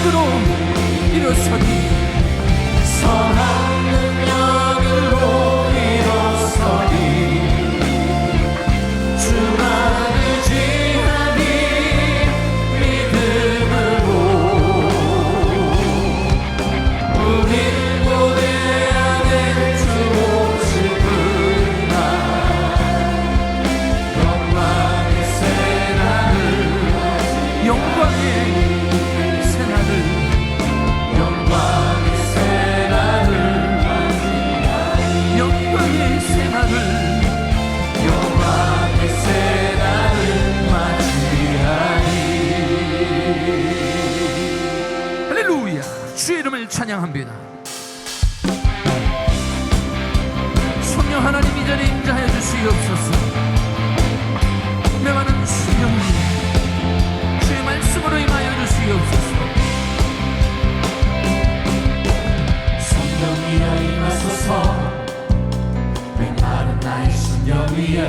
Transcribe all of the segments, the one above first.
능력으로 일어서니 선한 능력으로 일어서니 주만 의지하니 믿음으로 우린 고대하네 주 오실 그날 영광의 새날을 영광의 새날을 영광의 새날을 영광의 새날을 영광의 새날을 맞이하니. 할렐루야. 주의 이름을 찬양합니다. 성령 하나님 이 자리에 임재하여 주시옵소서. 명하는 성령님 주의 말씀으로 임하여 주시옵소서. 성령이여 임하소서. 메마른 나의 심령 위에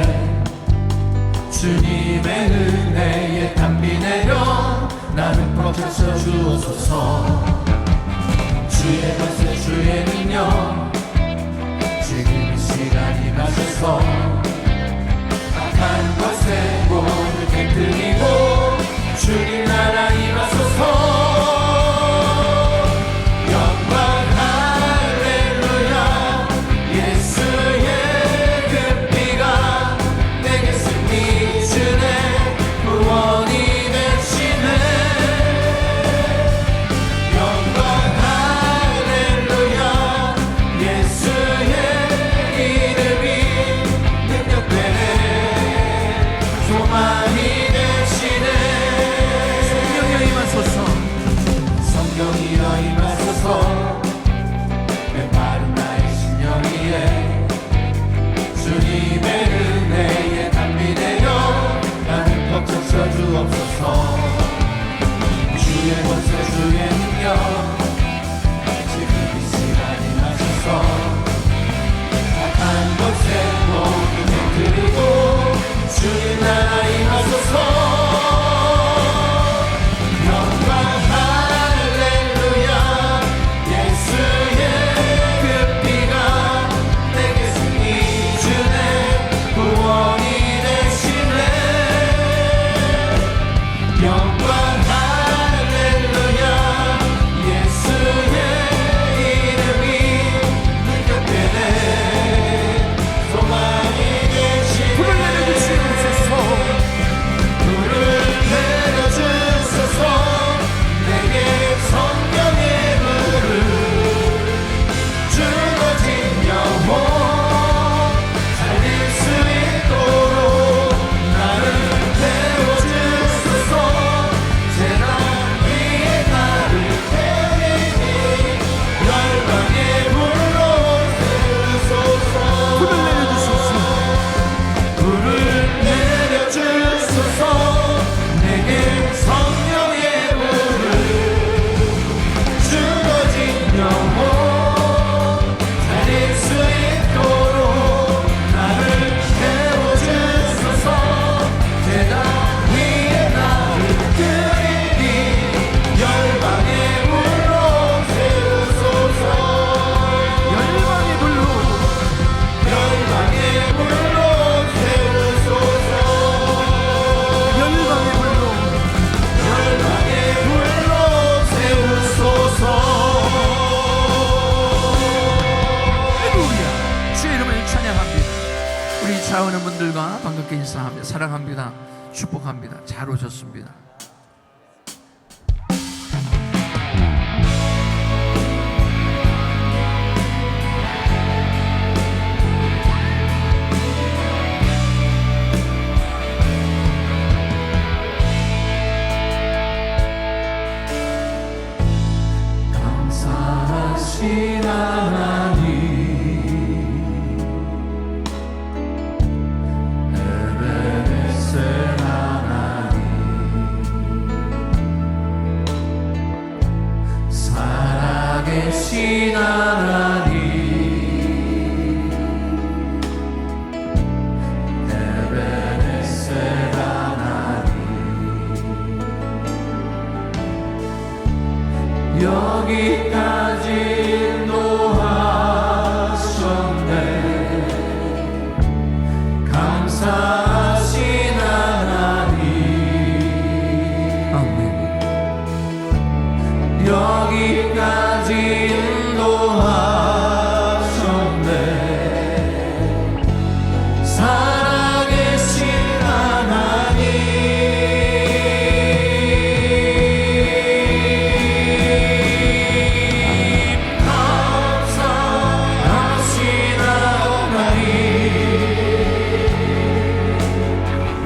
주님의 은혜의 담비 내려 나를 벅차서 주옵소서. 주의 권세 주의 능력 지금 이 시간 임하소서. 악한 것에 모두 깨뜨리고 주님 나라 임하소서. 영광 할렐루야. 예수의 그 피가 내게 승리 주네 구원이 되시네. 영광 할렐루야. 예수의 이름이 능력되네 소망이 되시네. 성령이여 임하소서. 성령이여 임하소서. 메마른 나의 심령 위에 주님의 은혜에 담비 내려 나를 벅차서 주옵소서. 주의 권세 주의 능력 지금 이 시간 임하소서. 악한 것에 모두 깨뜨리고 주님 나라 임하소서. 영광 할렐루야. 예수의 그 피가 내게 승리 주네 구원이 되시네. 영광 할렐루야. 예수의 이름이 능력되네 소망이 되시네. 불을 내려주시옵소서. 불을 내려주소서. 내게 성령의 불을 주어진 영혼 살릴 수 있도록 나를 태워주소서. 재단 위에 나를 태우니 열방의 불로 세우소서. 불을 내려주소서. 불을 내려주소서. 내게 성령의 불을 주어진 영혼 살릴 수 있도록 나를 태워주소서. 재단 위에 나를 드리니 열방의 불로 세우소서. 열방의 불로 열방의 불로 세우소서. 열방의 불로 열방의 불로 세우소서. 할렐루야. 주의 이름을 찬양합니다. 우리 자오는 분들과 반갑게 인사합니다. 사랑합니다. 축복합니다. 잘 오셨습니다. 감사하신 하나님 에베네셀 하나님 살아계신 하나님 에베네셀 하나님 여기까지 인도하셨네. 감사하신 하나님. 아멘. 여기까지 인도하셨네. 살아계신 하나님. 감사하신 하나님.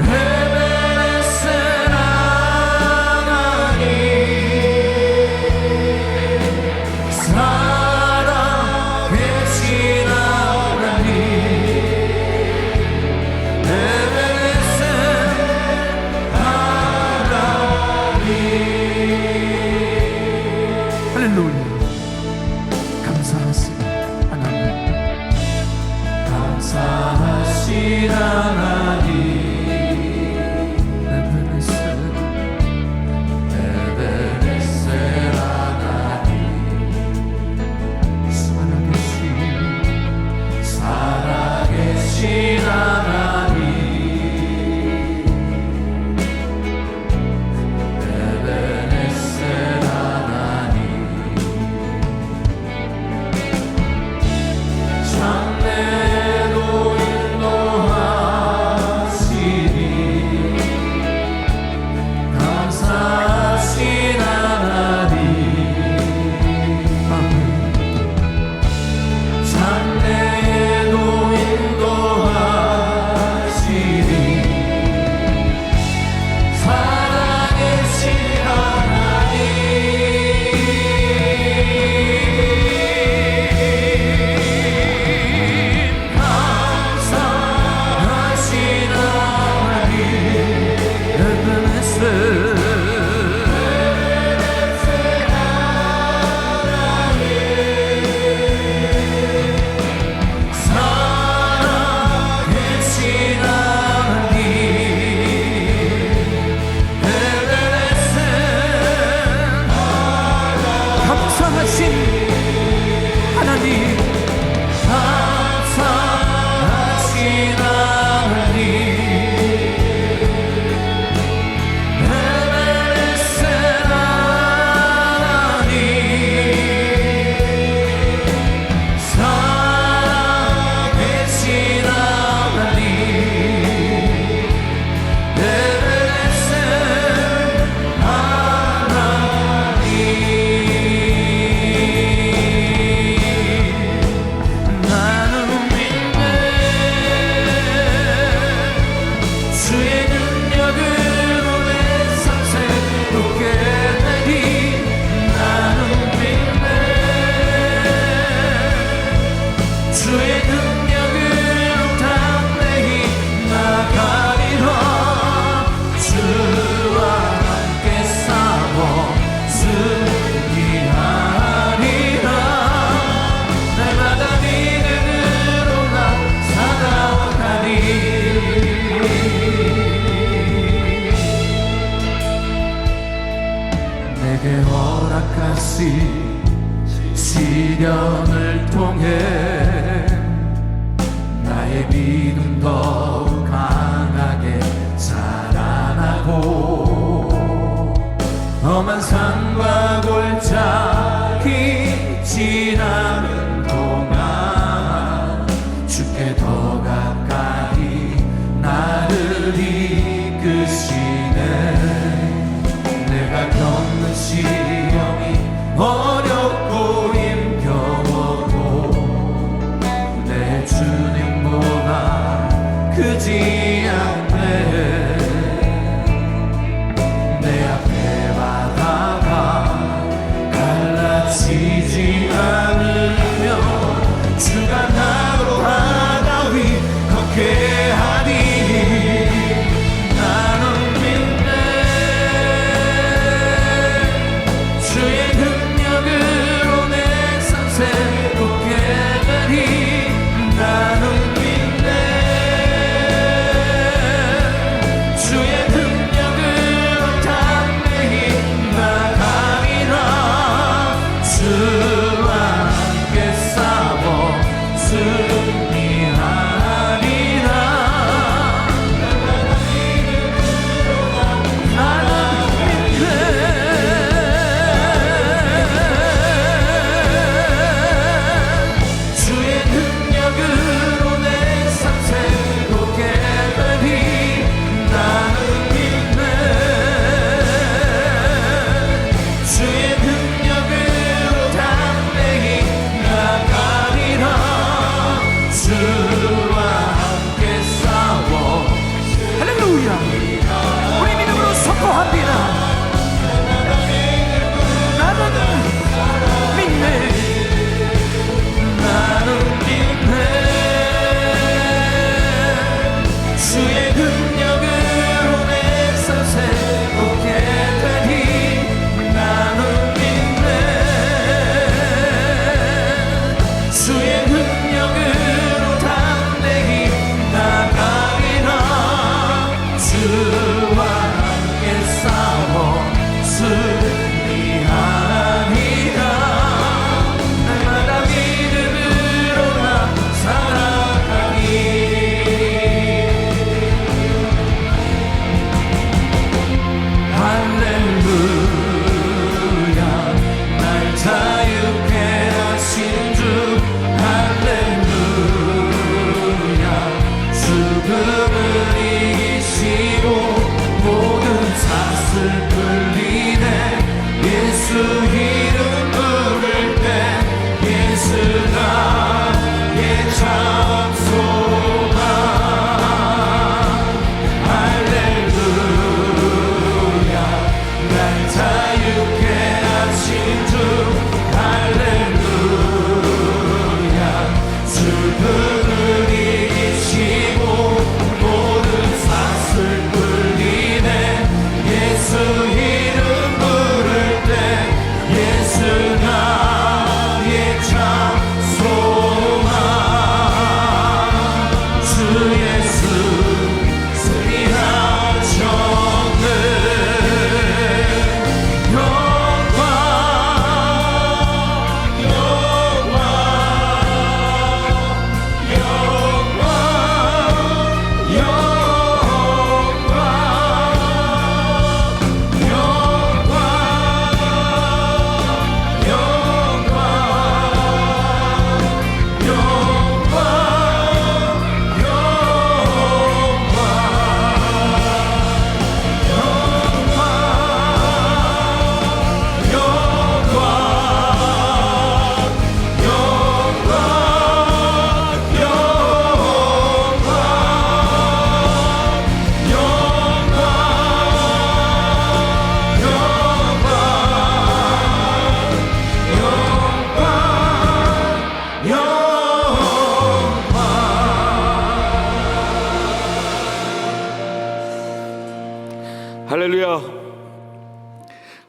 에베네셀 하나님. 살아계신 하나님. 에베네셀 하나님. 할렐루야. 감사하신 하나님. 감사하신 하나님. 에베네셀 에베네셀 하나님. 살아계신 하나님. 에베네셀 하나님. 장래도 인도하시니 감사하신 하나님. 아멘. 장래도 인도하시니 살아계신 하나님. 감사하신 하나님. 에베네셀 살아계신 하나님. 에베네셀 감사하신 하나님. 감사하신 하나님. 에베네셀 하나님. 살아계신 하나님. 에베네셀 하나님. 나는 믿네. 주의 능력으로 내 삶 새롭게 되리. 나는 믿네. 주의 능력으로 담대히 나가리라. 주와 함께 싸워 승리하리라. 날마다 믿음으로 나 살아가리. 내게 허락하신 시련을 통해 나의 믿음 더욱 강하게 자라나고 험한 산과 골짜기 지나는 동안 주께 더 가까이 나를 이끄시네. 내가 겪는 시험이 어렵고 힘겨워도 내 주님보다 크지 않네. 내 앞에 바다가 갈라지지 않으며 주가 나로 바다 위 걷게 하니 나는 믿네. 주의 능력으로 내 삶 새롭게 되리. 나는 믿네. 주의 능력으로 담대히 나가리라.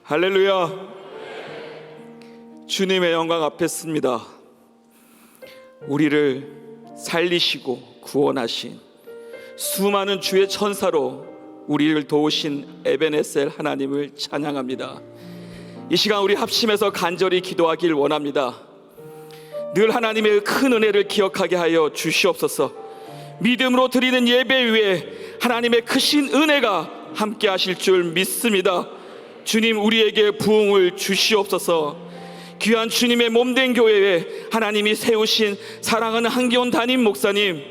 할렐루야. 주님의 영광 앞에 씁니다. 우리를 살리시고 구원하신 수많은 주의 천사로 우리를 도우신 에베네셀 하나님을 찬양합니다. 이 시간 우리 합심해서 간절히 기도하길 원합니다. 늘 하나님의 큰 은혜를 기억하게 하여 주시옵소서. 믿음으로 드리는 예배 위에 하나님의 크신 은혜가 함께 하실 줄 믿습니다. 주님, 우리에게 부흥을 주시옵소서. 귀한 주님의 몸된 교회에 하나님이 세우신 사랑하는 한기원 담임 목사님,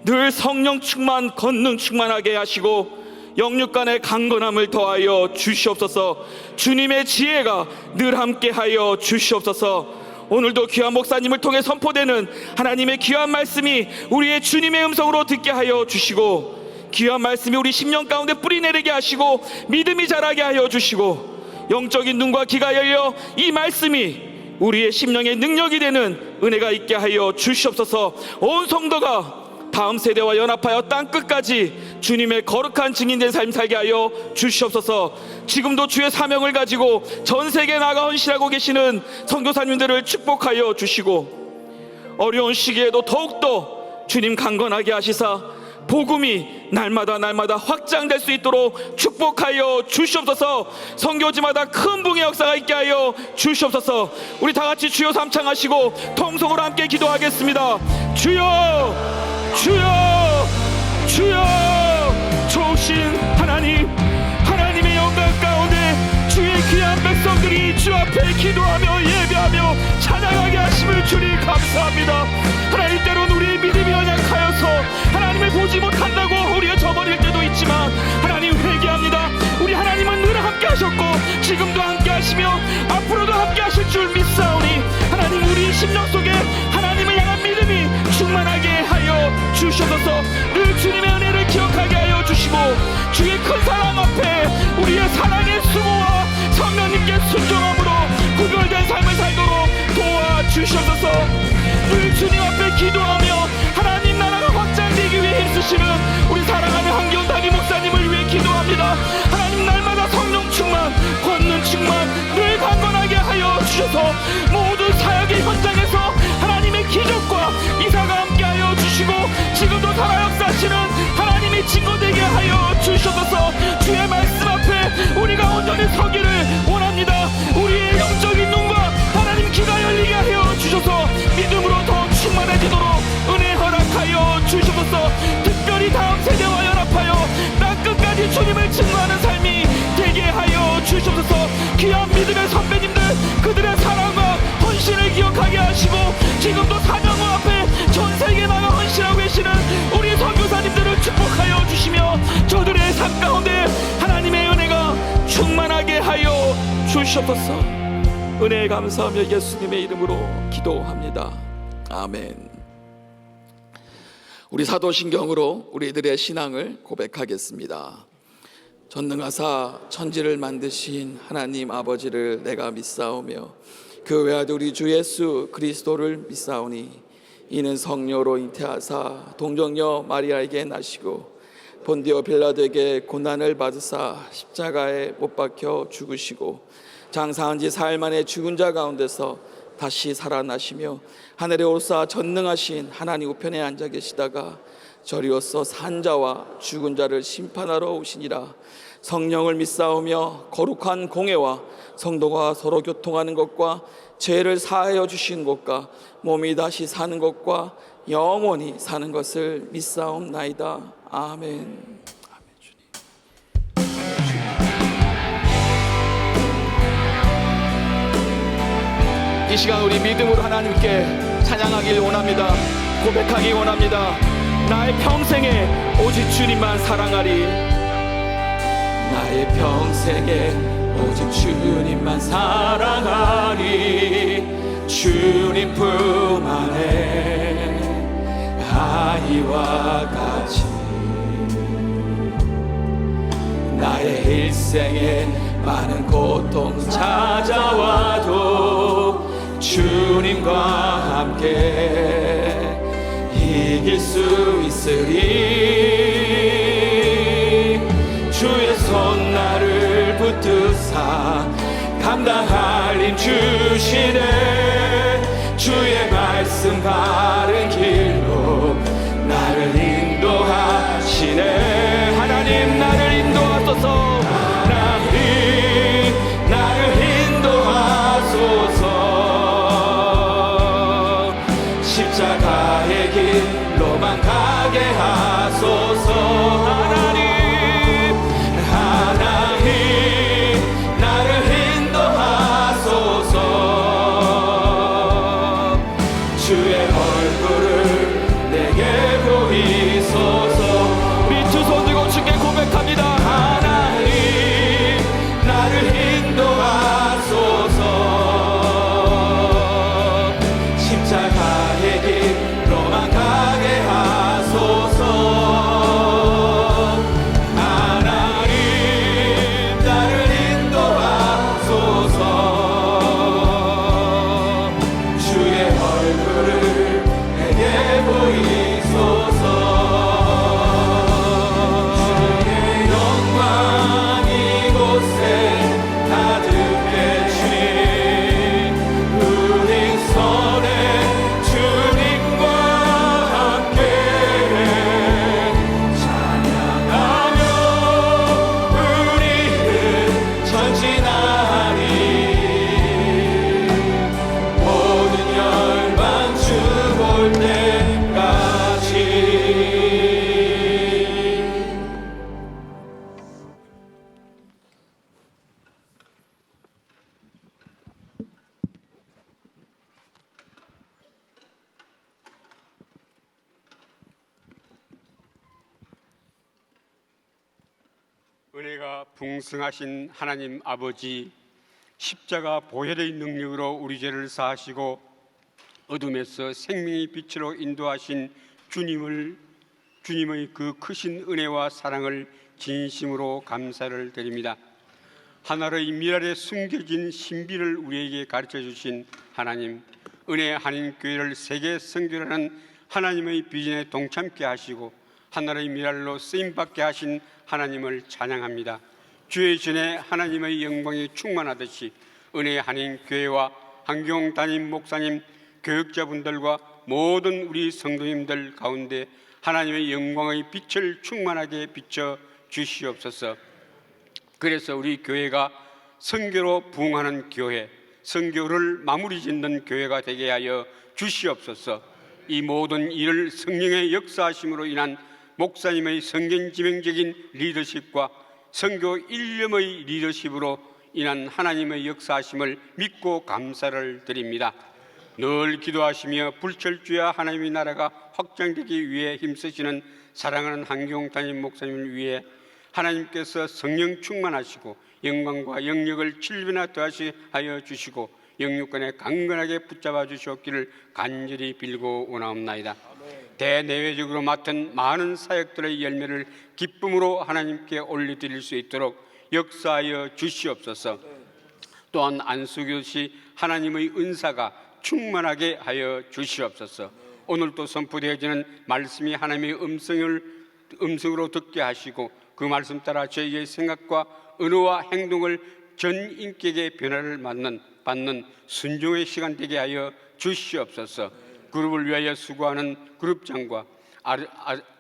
늘 성령 충만, 권능 충만하게 하시고 영육간의 강건함을 더하여 주시옵소서. 주님의 지혜가 늘 함께 하여 주시옵소서. 오늘도 귀한 목사님을 통해 선포되는 하나님의 귀한 말씀이 우리의 주님의 음성으로 듣게 하여 주시고, 귀한 말씀이 우리 심령 가운데 뿌리 내리게 하시고 믿음이 자라게 하여 주시고, 영적인 눈과 귀가 열려 이 말씀이 우리의 심령의 능력이 되는 은혜가 있게 하여 주시옵소서. 온 성도가 다음 세대와 연합하여 땅끝까지 주님의 거룩한 증인된 삶 살게 하여 주시옵소서. 지금도 주의 사명을 가지고 전 세계에 나가 헌신하고 계시는 선교사님들을 축복하여 주시고, 어려운 시기에도 더욱더 주님 강건하게 하시사 복음이 날마다 확장될 수 있도록 축복하여 주시옵소서. 선교지마다 큰 붕의 역사가 있게 하여 주시옵소서. 우리 다 같이 주여 삼창하시고 통성으로 함께 기도하겠습니다. 주여, 주여, 주여. 좋으신 하나님, 하나님의 영광 가운데 주의 귀한 백성들이 주 앞에 기도하며 예배하며 찬양하게 하심을 주님 감사합니다. 하나님, 때론 우리의 믿음이 연약하여서 하나님을 보지 못한다고 우리가 저버릴 때도 있지만, 하나님 회개합니다. 우리 하나님은 늘 함께 하셨고 지금도 함께 하시며 앞으로도 함께 하실 줄 믿사오니, 하나님 우리 심령 속에 하나님을 향한 믿음이 충만하게 하여 주시옵소서. 늘 주님의 은혜를 기억하게 하여 주시고, 주의 큰 사랑 앞에 우리의 사랑의 수고와 성령님께 순종함으로 구별된 삶을 살도록 도와주시옵소서. 늘 주님 앞에 기도하며 하나님 나라가 확장되기 위해 힘쓰시는 우리 사랑하는 한기원 담임 목사님을 위해 기도합니다. 하나님, 날마다 성령 충만, 권능 충만, 늘 강건하게 하여 주셔서 모든 사역의 현장에서 하나님의 기적과 이사가 함께 하여 주시고, 지금도 살아 역사하시는 하나님의 증거되게 하여 주셔서 주의 말씀 앞에 우리가 온전히 서기를 원합니다. 우리의 영적인 눈과 하나님 귀가 열리게 하여 주셔서 믿음으로 더 충만해지도록 은혜 허락하여 주셔서, 특별히 다음 세대와 연합하여 땅끝까지 주님을 증거하는 삶이 되게 하여 주셔서, 귀한 믿음의 선배님들, 그들의 사랑과 헌신을 기억하게 하시고, 지금도 사명을 앞에 전 세계에 나가 헌신하고 계시는 우리 선교사님들을 축복하여 주시며, 저들의 삶 가운데 하나님의 은혜가 충만하게 하여 주시옵소서. 은혜에 감사하며 예수님의 이름으로 기도합니다. 아멘. 우리 사도신경으로 우리들의 신앙을 고백하겠습니다. 전능하사 천지를 만드신 하나님 아버지를 내가 믿사오며 그 외아들 우리 주 예수 그리스도를 믿사오니, 이는 성령으로 잉태하사 동정녀 마리아에게 나시고 본디오 빌라도에게 고난을 받으사 십자가에 못 박혀 죽으시고 장사한 지 사흘 만에 죽은 자 가운데서 다시 살아나시며 하늘에 오르사 전능하신 하나님 우편에 앉아 계시다가 저리로서 산 자와 죽은 자를 심판하러 오시니라. 성령을 믿사오며 거룩한 공회와 성도가 서로 교통하는 것과 죄를 사하여 주신 것과 몸이 다시 사는 것과 영원히 사는 것을 믿사옵나이다. 아멘. 이 시간 우리 믿음으로 하나님께 찬양하길 원합니다. 고백하기 원합니다. 나의 평생에 오직 주님만 사랑하리. 나의 평생에 오직 주님만 사랑하리. 주님 품 안에 아이와 같이 나의 일생에 많은 고통 찾아와도 주님과 함께 이길 수 있으리. 주의 손 나를 붙드사 주시네. 주의 말씀 바른 길로 나를 인도하시네. 하나님 나를 인도하소서. 나를 인도하소서. 십자가의 길로만 가게 하소서. 하나님 나를 인도하소서. 주의 얼굴을 내게 보이소서. 우리 두 손 들고 주께 고백합니다. 하나님 나를 인도하소서. 십자가의 길로만 가게 하소서. 하나님 나를 인도하소서. 주의 얼굴을 내게 보이소서. 주의 영광 이곳에 가득했지. 우리 손에 주님과 함께 찬양하며 우리는 전진하리. 모든 열방 주 볼 때까지. 은혜가 풍성하신 하나님 아버지, 십자가 보혈의 능력으로 우리 죄를 사하시고 어둠에서 생명의 빛으로 인도하신 주님의 그 크신 은혜와 사랑을 진심으로 감사를 드립니다. 하나의 미랄에 숨겨진 신비를 우리에게 가르쳐 주신 하나님, 은혜 한인교회를 세계 선교라는 하나님의 비전에 동참케 하시고 하나의 미랄로 쓰임받게 하신 하나님을 찬양합니다. 주의 전에 하나님의 영광이 충만하듯이 은혜 한인교회와 한경 담임 목사님, 교육자분들과 모든 우리 성도님들 가운데 하나님의 영광의 빛을 충만하게 비춰 주시옵소서. 그래서 우리 교회가 선교로 부흥하는 교회, 선교를 마무리 짓는 교회가 되게 하여 주시옵소서. 이 모든 일을 성령의 역사하심으로 인한 목사님의 성경지명적인 리더십과 선교 일념의 리더십으로 인한 하나님의 역사하심을 믿고 감사를 드립니다. 늘 기도하시며 불철주야 하나님의 나라가 확장되기 위해 힘쓰시는 사랑하는 한경 담임 목사님을 위해 하나님께서 성령 충만하시고 영광과 영력을 7배나 더하시 하여 주시고 영육간에 강건하게 붙잡아 주시옵기를 간절히 빌고 원하옵나이다. 대내외적으로 맡은 많은 사역들의 열매를 기쁨으로 하나님께 올려드릴 수 있도록 역사하여 주시옵소서. 또한 안수교시 하나님의 은사가 충만하게 하여 주시옵소서. 오늘 또 선포되어지는 말씀이 하나님의 음성으로 듣게 하시고 그 말씀 따라 저희의 생각과 언어와 행동을 전 인격의 변화를 받는 순종의 시간 되게 하여 주시옵소서. 그룹을 위하여 수고하는 그룹장과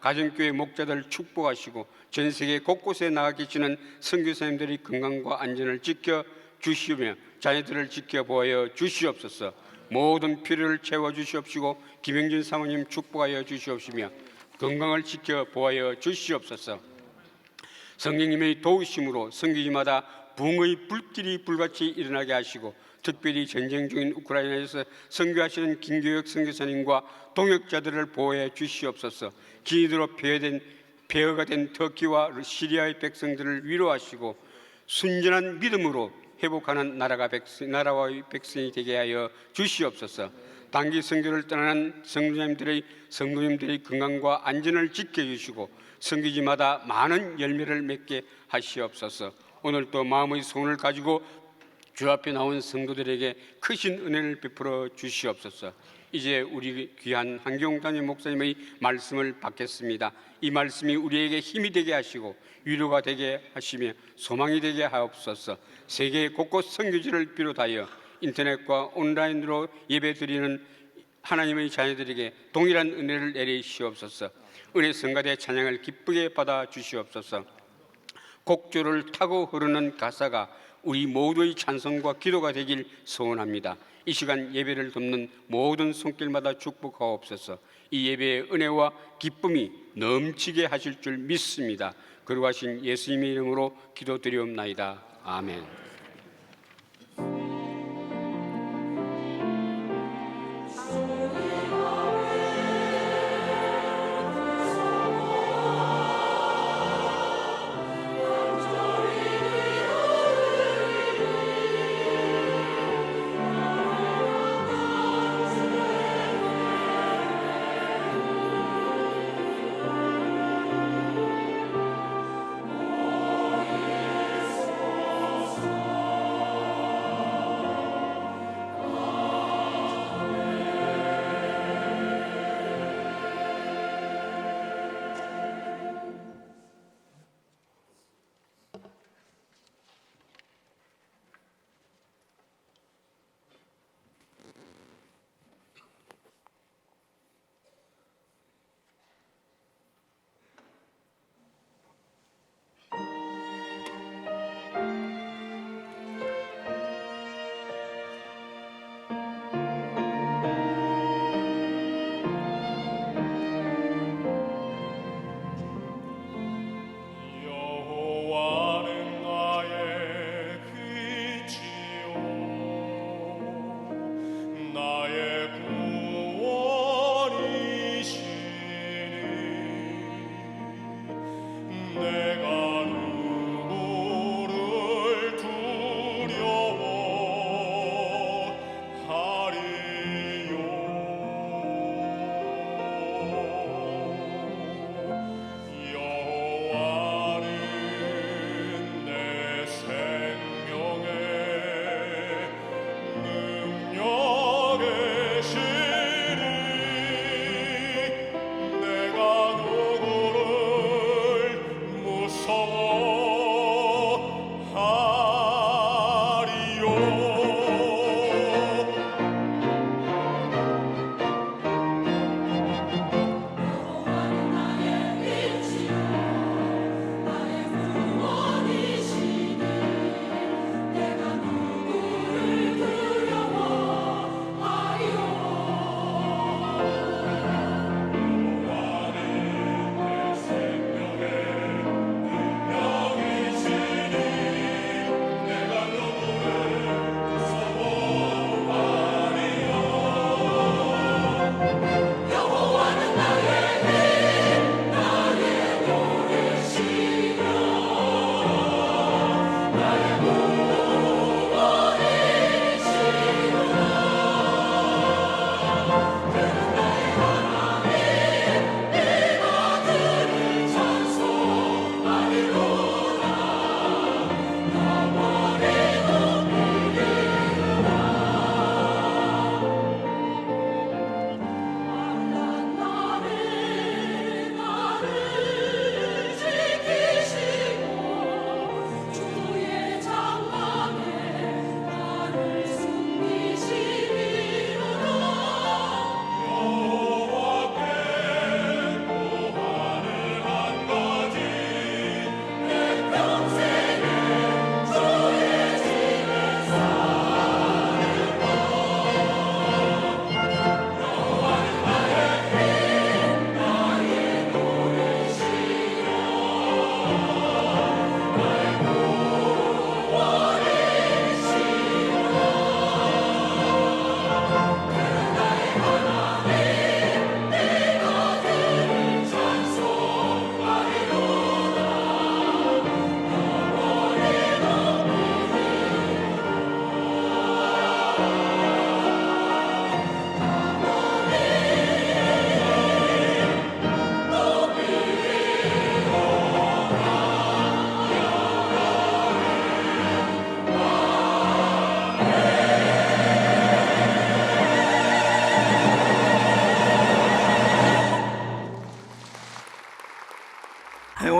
가정교회 목자들을 축복하시고 전 세계 곳곳에 나가 계시는 선교사님들의 건강과 안전을 지켜 주시며 자녀들을 지켜보아 주시옵소서. 모든 필요를 채워주시옵시고 김영진 사모님 축복하여 주시옵시며 건강을 지켜보아 주시옵소서. 성령님의 도우심으로 선교지마다 부흥의 불길이 불같이 일어나게 하시고 특별히 전쟁 중인 우크라이나에서 선교하시는 김교혁 선교사님과 동역자들을 보호해 주시옵소서. 기이드로 폐허가 된 터키와 시리아의 백성들을 위로하시고 순전한 믿음으로 회복하는 나라와의 백성이 되게 하여 주시옵소서. 단기 선교를 떠나는 성도님들의 건강과 안전을 지켜주시고 선교지마다 많은 열매를 맺게 하시옵소서. 오늘 또 마음의 소원을 가지고 주 앞에 나온 성도들에게 크신 은혜를 베풀어 주시옵소서. 이제 우리 귀한 한경 담임 목사님의 말씀을 받겠습니다. 이 말씀이 우리에게 힘이 되게 하시고 위로가 되게 하시며 소망이 되게 하옵소서. 세계 곳곳 선교지를 비롯하여 인터넷과 온라인으로 예배드리는 하나님의 자녀들에게 동일한 은혜를 내리시옵소서. 은혜 성가대 찬양을 기쁘게 받아 주시옵소서. 곡조를 타고 흐르는 가사가 우리 모두의 찬송과 기도가 되길 소원합니다. 이 시간 예배를 돕는 모든 손길마다 축복하옵소서. 이 예배의 은혜와 기쁨이 넘치게 하실 줄 믿습니다. 거룩하신 예수님의 이름으로 기도드리옵나이다. 아멘.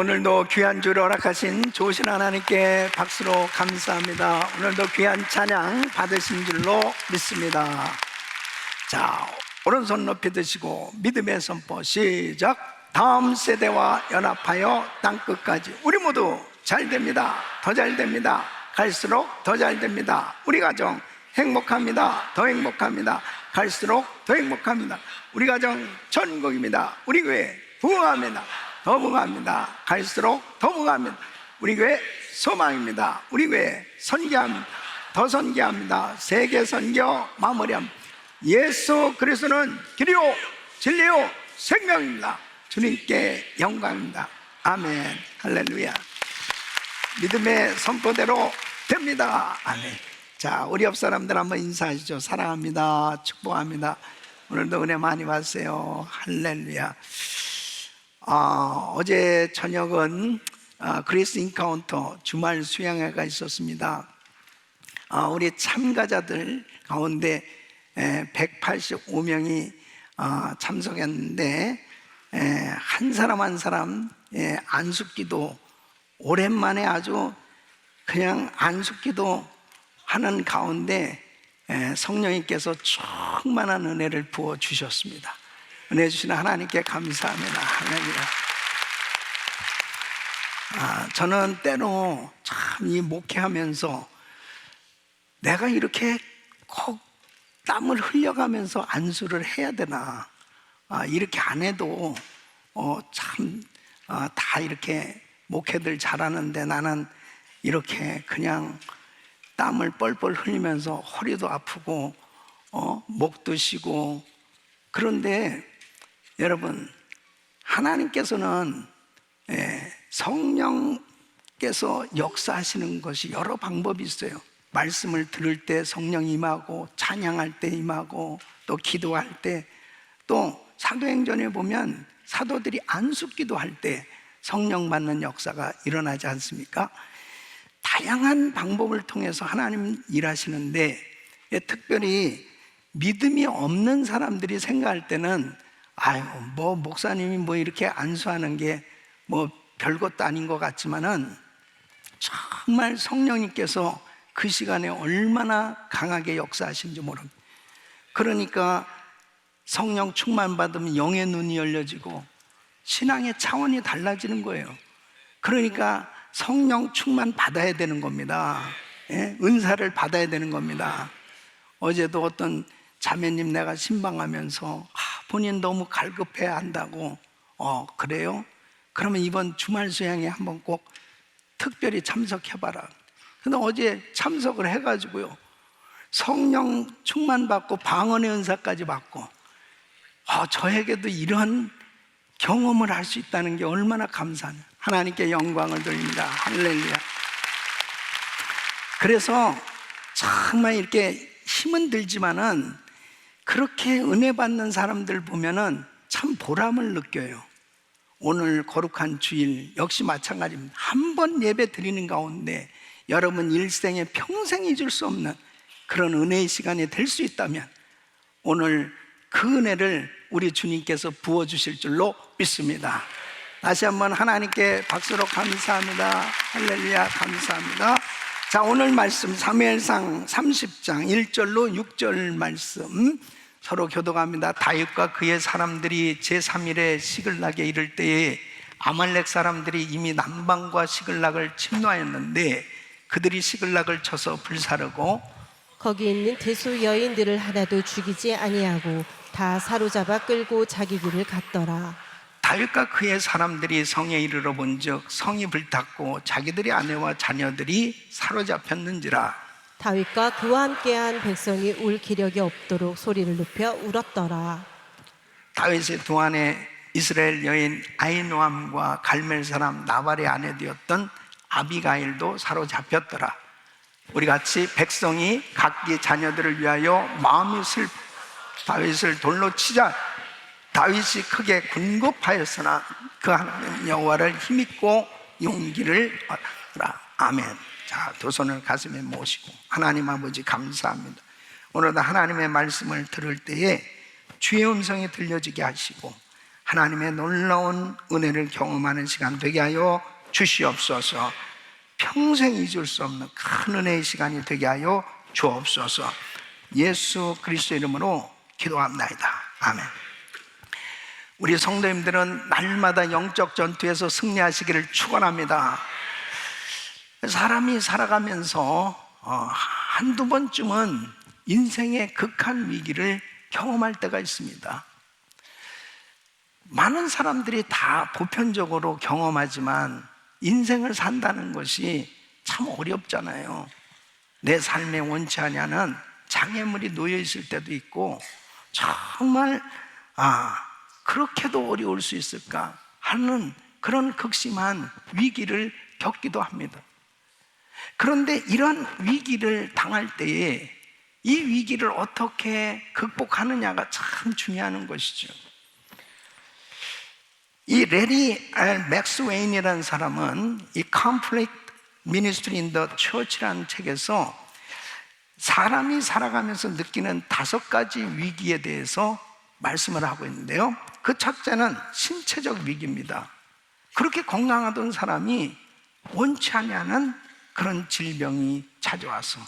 오늘도 귀한 주를 허락하신 좋으신 하나님께 박수로 감사합니다. 오늘도 귀한 찬양 받으신 줄로 믿습니다. 자, 오른손 높이 드시고 믿음의 선포 시작. 다음 세대와 연합하여 땅끝까지. 우리 모두 잘 됩니다. 더 잘 됩니다. 갈수록 더 잘 됩니다. 우리 가정 행복합니다. 더 행복합니다. 갈수록 더 행복합니다. 우리 가정 천국입니다. 우리 교회 부흥합니다. 더 부흥합니다. 갈수록 더 부흥합니다. 우리 교회 소망입니다. 우리 교회 선교합니다. 더 선교합니다. 세계 선교 마무리합니다. 예수 그리스도는 길이요 진리요 생명입니다. 주님께 영광입니다. 아멘. 할렐루야. 믿음의 선포대로 됩니다. 아멘. 자, 우리 옆 사람들 한번 인사하시죠. 사랑합니다. 축복합니다. 오늘도 은혜 많이 받으세요. 할렐루야. 어제 저녁은 그리스 인카운터 주말 수양회가 있었습니다. 우리 참가자들 가운데 185명이 참석했는데 한 사람 한 사람 안숙기도 오랜만에 아주 그냥 안숙기도 하는 가운데 성령님께서 충만한 은혜를 부어주셨습니다. 은혜 주시는 하나님께 감사합니다. 할렐루야. 저는 때로 참 이 목회하면서 내가 이렇게 꼭 땀을 흘려가면서 안수를 해야 되나, 이렇게 안 해도 다 이렇게 목회들 잘하는데 나는 이렇게 그냥 땀을 뻘뻘 흘리면서 허리도 아프고 목도 쉬고. 그런데 여러분, 하나님께서는 성령께서 역사하시는 것이 여러 방법이 있어요. 말씀을 들을 때 성령 임하고, 찬양할 때 임하고, 또 기도할 때, 또 사도행전에 보면 사도들이 안숙기도 할 때 성령 받는 역사가 일어나지 않습니까? 다양한 방법을 통해서 하나님 일하시는데, 특별히 믿음이 없는 사람들이 생각할 때는 목사님이 이렇게 안수하는 게 별것도 아닌 것 같지만은 정말 성령님께서 그 시간에 얼마나 강하게 역사하신지 모릅니다. 그러니까 성령 충만 받으면 영의 눈이 열려지고 신앙의 차원이 달라지는 거예요. 그러니까 성령 충만 받아야 되는 겁니다. 은사를 받아야 되는 겁니다. 어제도 어떤 자매님 내가 신방하면서 본인 너무 갈급해 한다고. 그래요? 그러면 이번 주말 수양에 한번 꼭 특별히 참석해봐라. 근데 어제 참석을 해가지고요, 성령 충만 받고 방언의 은사까지 받고, 저에게도 이런 경험을 할 수 있다는 게 얼마나 감사하냐. 하나님께 영광을 돌립니다. 할렐루야. 그래서 정말 이렇게 힘은 들지만은 그렇게 은혜 받는 사람들 보면은 참 보람을 느껴요. 오늘 거룩한 주일 역시 마찬가지입니다. 한 번 예배 드리는 가운데 여러분 일생에 평생 잊을 수 없는 그런 은혜의 시간이 될 수 있다면 오늘 그 은혜를 우리 주님께서 부어주실 줄로 믿습니다. 다시 한번 하나님께 박수로 감사합니다. 할렐루야. 감사합니다. 자, 오늘 말씀 사무엘상 30장 1절로 6절 말씀 서로 교독합니다. 다윗과 그의 사람들이 제3일에 시글락에 이를 때에 아말렉 사람들이 이미 남방과 시글락을 침노하였는데 그들이 시글락을 쳐서 불사르고 거기 있는 대수 여인들을 하나도 죽이지 아니하고 다 사로잡아 끌고 자기 길을 갔더라. 다윗과 그의 사람들이 성에 이르러 본즉 성이 불탔고 자기들의 아내와 자녀들이 사로잡혔는지라. 다윗과 그와 함께한 백성이 울 기력이 없도록 소리를 높여 울었더라. 다윗의 두 아내 이스라엘 여인 아히노암과 갈멜 사람 나발의 아내 되었던 아비가일도 사로잡혔더라. 우리 같이 백성이 각기 자녀들을 위하여 마음이 슬퍼 다윗을 돌로 치자 다윗이 크게 군급하였으나 그 하나님 여호와를 힘입고 용기를 얻었더라. 아멘. 자, 두 손을 가슴에 모시고 하나님 아버지 감사합니다. 오늘도 하나님의 말씀을 들을 때에 주의 음성이 들려지게 하시고 하나님의 놀라운 은혜를 경험하는 시간 되게 하여 주시옵소서. 평생 잊을 수 없는 큰 은혜의 시간이 되게 하여 주옵소서. 예수 그리스도 이름으로 기도합나이다. 아멘. 우리 성도님들은 날마다 영적 전투에서 승리하시기를 축원합니다. 사람이 살아가면서 한두 번쯤은 인생의 극한 위기를 경험할 때가 있습니다. 많은 사람들이 다 보편적으로 경험하지만 인생을 산다는 것이 참 어렵잖아요. 내 삶에 원치 않냐는 장애물이 놓여 있을 때도 있고, 정말 그렇게도 어려울 수 있을까 하는 그런 극심한 위기를 겪기도 합니다. 그런데 이런 위기를 당할 때에 이 위기를 어떻게 극복하느냐가 참 중요한 것이죠. 이 레리 맥스웨인이라는 사람은 이 Conflict Ministry in the Church라는 책에서 사람이 살아가면서 느끼는 5가지 위기에 대해서 말씀을 하고 있는데요, 그 첫째는 신체적 위기입니다. 그렇게 건강하던 사람이 원치 않냐는 그런 질병이 찾아와서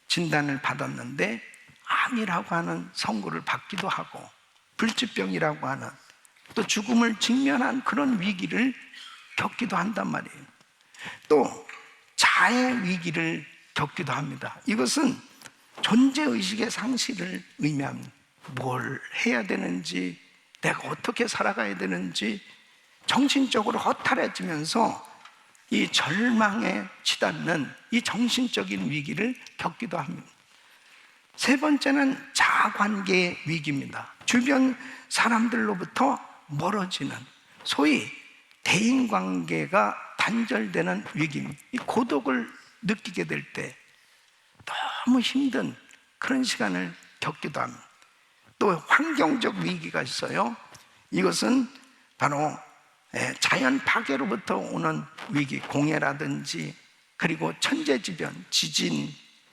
진단을 받았는데 암이라고 하는 선고를 받기도 하고, 불치병이라고 하는 또 죽음을 직면한 그런 위기를 겪기도 한단 말이에요. 또 자해 위기를 겪기도 합니다. 이것은 존재의식의 상실을 의미합니다. 뭘 해야 되는지, 내가 어떻게 살아가야 되는지 정신적으로 허탈해지면서 이 절망에 치닫는 이 정신적인 위기를 겪기도 합니다. 세 번째는 자아관계의 위기입니다. 주변 사람들로부터 멀어지는, 소위 대인관계가 단절되는 위기입니다. 이 고독을 느끼게 될 때 너무 힘든 그런 시간을 겪기도 합니다. 또 환경적 위기가 있어요. 이것은 바로 자연 파괴로부터 오는 위기, 공해라든지, 그리고 천재지변, 지진,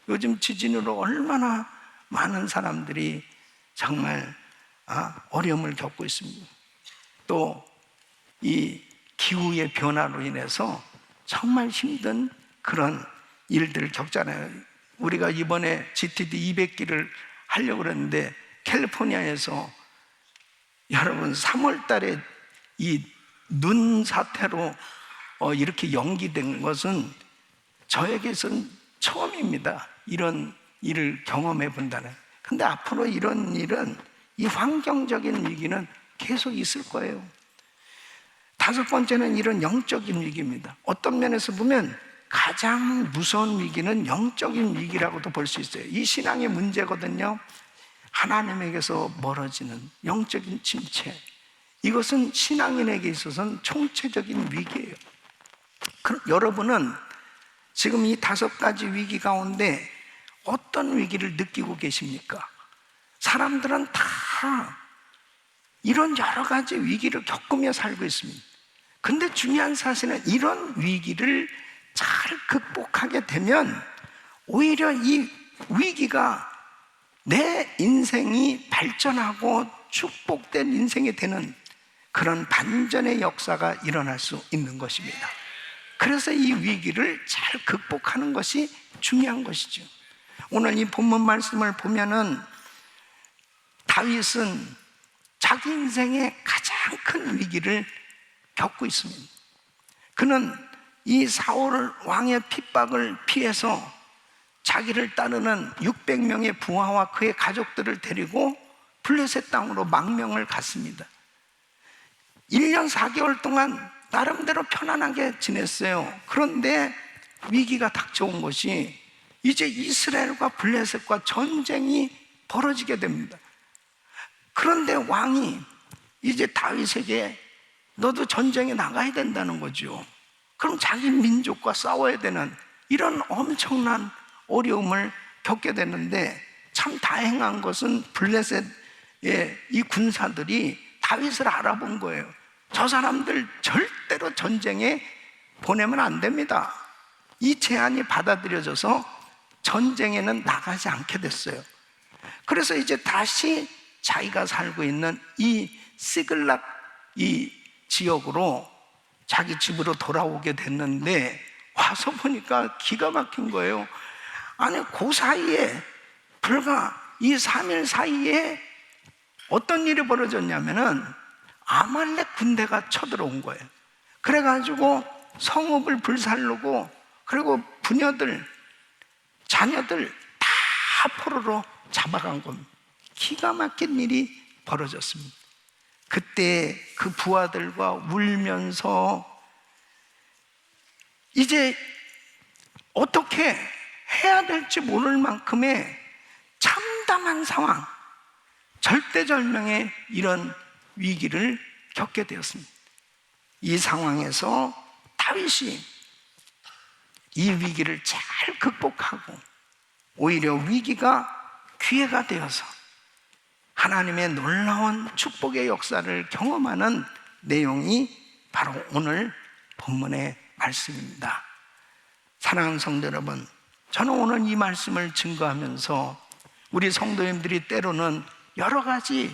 요즘 지진으로 얼마나 많은 사람들이 정말 어려움을 겪고 있습니다. 또 이 기후의 변화로 인해서 정말 힘든 그런 일들을 겪잖아요. 우리가 이번에 GTD 200기를 하려고 그랬는데 캘리포니아에서 여러분 3월 달에 이 눈 사태로 이렇게 연기된 것은 저에게서는 처음입니다. 이런 일을 경험해 본다는. 근데 앞으로 이런 일은, 이 환경적인 위기는 계속 있을 거예요. 5번째는 이런 영적인 위기입니다. 어떤 면에서 보면 가장 무서운 위기는 영적인 위기라고도 볼 수 있어요. 이 신앙의 문제거든요. 하나님에게서 멀어지는 영적인 침체, 이것은 신앙인에게 있어서는 총체적인 위기예요. 여러분은 지금 이 5가지 위기 가운데 어떤 위기를 느끼고 계십니까? 사람들은 다 이런 여러 가지 위기를 겪으며 살고 있습니다. 근데 중요한 사실은 이런 위기를 잘 극복하게 되면 오히려 이 위기가 내 인생이 발전하고 축복된 인생이 되는 그런 반전의 역사가 일어날 수 있는 것입니다. 그래서 이 위기를 잘 극복하는 것이 중요한 것이죠. 오늘 이 본문 말씀을 보면은 다윗은 자기 인생의 가장 큰 위기를 겪고 있습니다. 그는 이 사울 왕의 핍박을 피해서 자기를 따르는 600명의 부하와 그의 가족들을 데리고 블레셋 땅으로 망명을 갔습니다. 1년 4개월 동안 나름대로 편안하게 지냈어요. 그런데 위기가 닥쳐온 것이 이제 이스라엘과 블레셋과 전쟁이 벌어지게 됩니다. 그런데 왕이 이제 다윗에게 너도 전쟁에 나가야 된다는 거죠. 그럼 자기 민족과 싸워야 되는 이런 엄청난 어려움을 겪게 됐는데, 참 다행한 것은 블레셋의 이 군사들이 다윗을 알아본 거예요. 저 사람들 절대로 전쟁에 보내면 안 됩니다. 이 제안이 받아들여져서 전쟁에는 나가지 않게 됐어요. 그래서 이제 다시 자기가 살고 있는 이 시글락 이 지역으로 자기 집으로 돌아오게 됐는데 와서 보니까 기가 막힌 거예요. 아니 그 사이에 불과 이 3일 사이에 어떤 일이 벌어졌냐면은 아말렉 군대가 쳐들어온 거예요. 그래가지고 성읍을 불살르고 그리고 부녀들 자녀들 다 포로로 잡아간 겁니다. 기가 막힌 일이 벌어졌습니다. 그때 그 부하들과 울면서 이제 어떻게 해야 될지 모를 만큼의 참담한 상황, 절대절명의 이런 위기를 겪게 되었습니다. 이 상황에서 다윗이 이 위기를 잘 극복하고 오히려 위기가 기회가 되어서 하나님의 놀라운 축복의 역사를 경험하는 내용이 바로 오늘 본문의 말씀입니다. 사랑하는 성도 여러분, 저는 오늘 이 말씀을 증거하면서 우리 성도님들이 때로는 여러 가지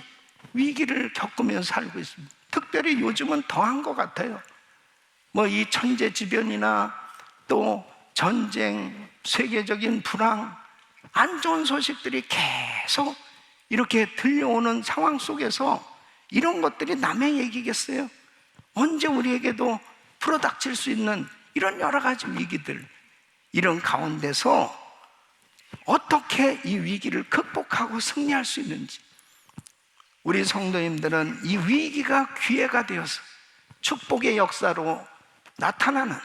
위기를 겪으면서 살고 있습니다. 특별히 요즘은 더한 것 같아요. 뭐 이 천재지변이나 또 전쟁, 세계적인 불황, 안 좋은 소식들이 계속 이렇게 들려오는 상황 속에서 이런 것들이 남의 얘기겠어요? 언제 우리에게도 불어닥칠 수 있는 이런 여러 가지 위기들, 이런 가운데서 어떻게 이 위기를 극복하고 승리할 수 있는지, 우리 성도님들은 이 위기가 기회가 되어서 축복의 역사로 나타나는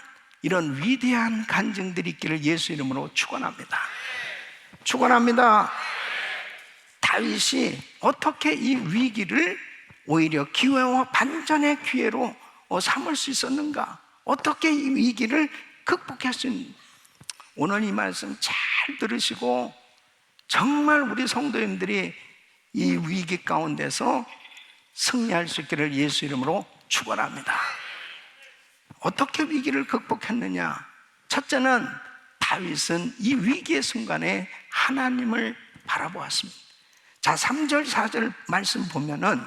이런 위대한 간증들이 있기를 예수 이름으로 축원합니다. 축원합니다. 다윗이 어떻게 이 위기를 오히려 기회와 반전의 기회로 삼을 수 있었는가? 어떻게 이 위기를 극복할 수 있는가? 오늘 이 말씀 잘 들으시고 정말 우리 성도님들이 이 위기 가운데서 승리할 수 있기를 예수 이름으로 축원합니다. 어떻게 위기를 극복했느냐? 첫째는 다윗은 이 위기의 순간에 하나님을 바라보았습니다. 자, 3절 4절 말씀 보면은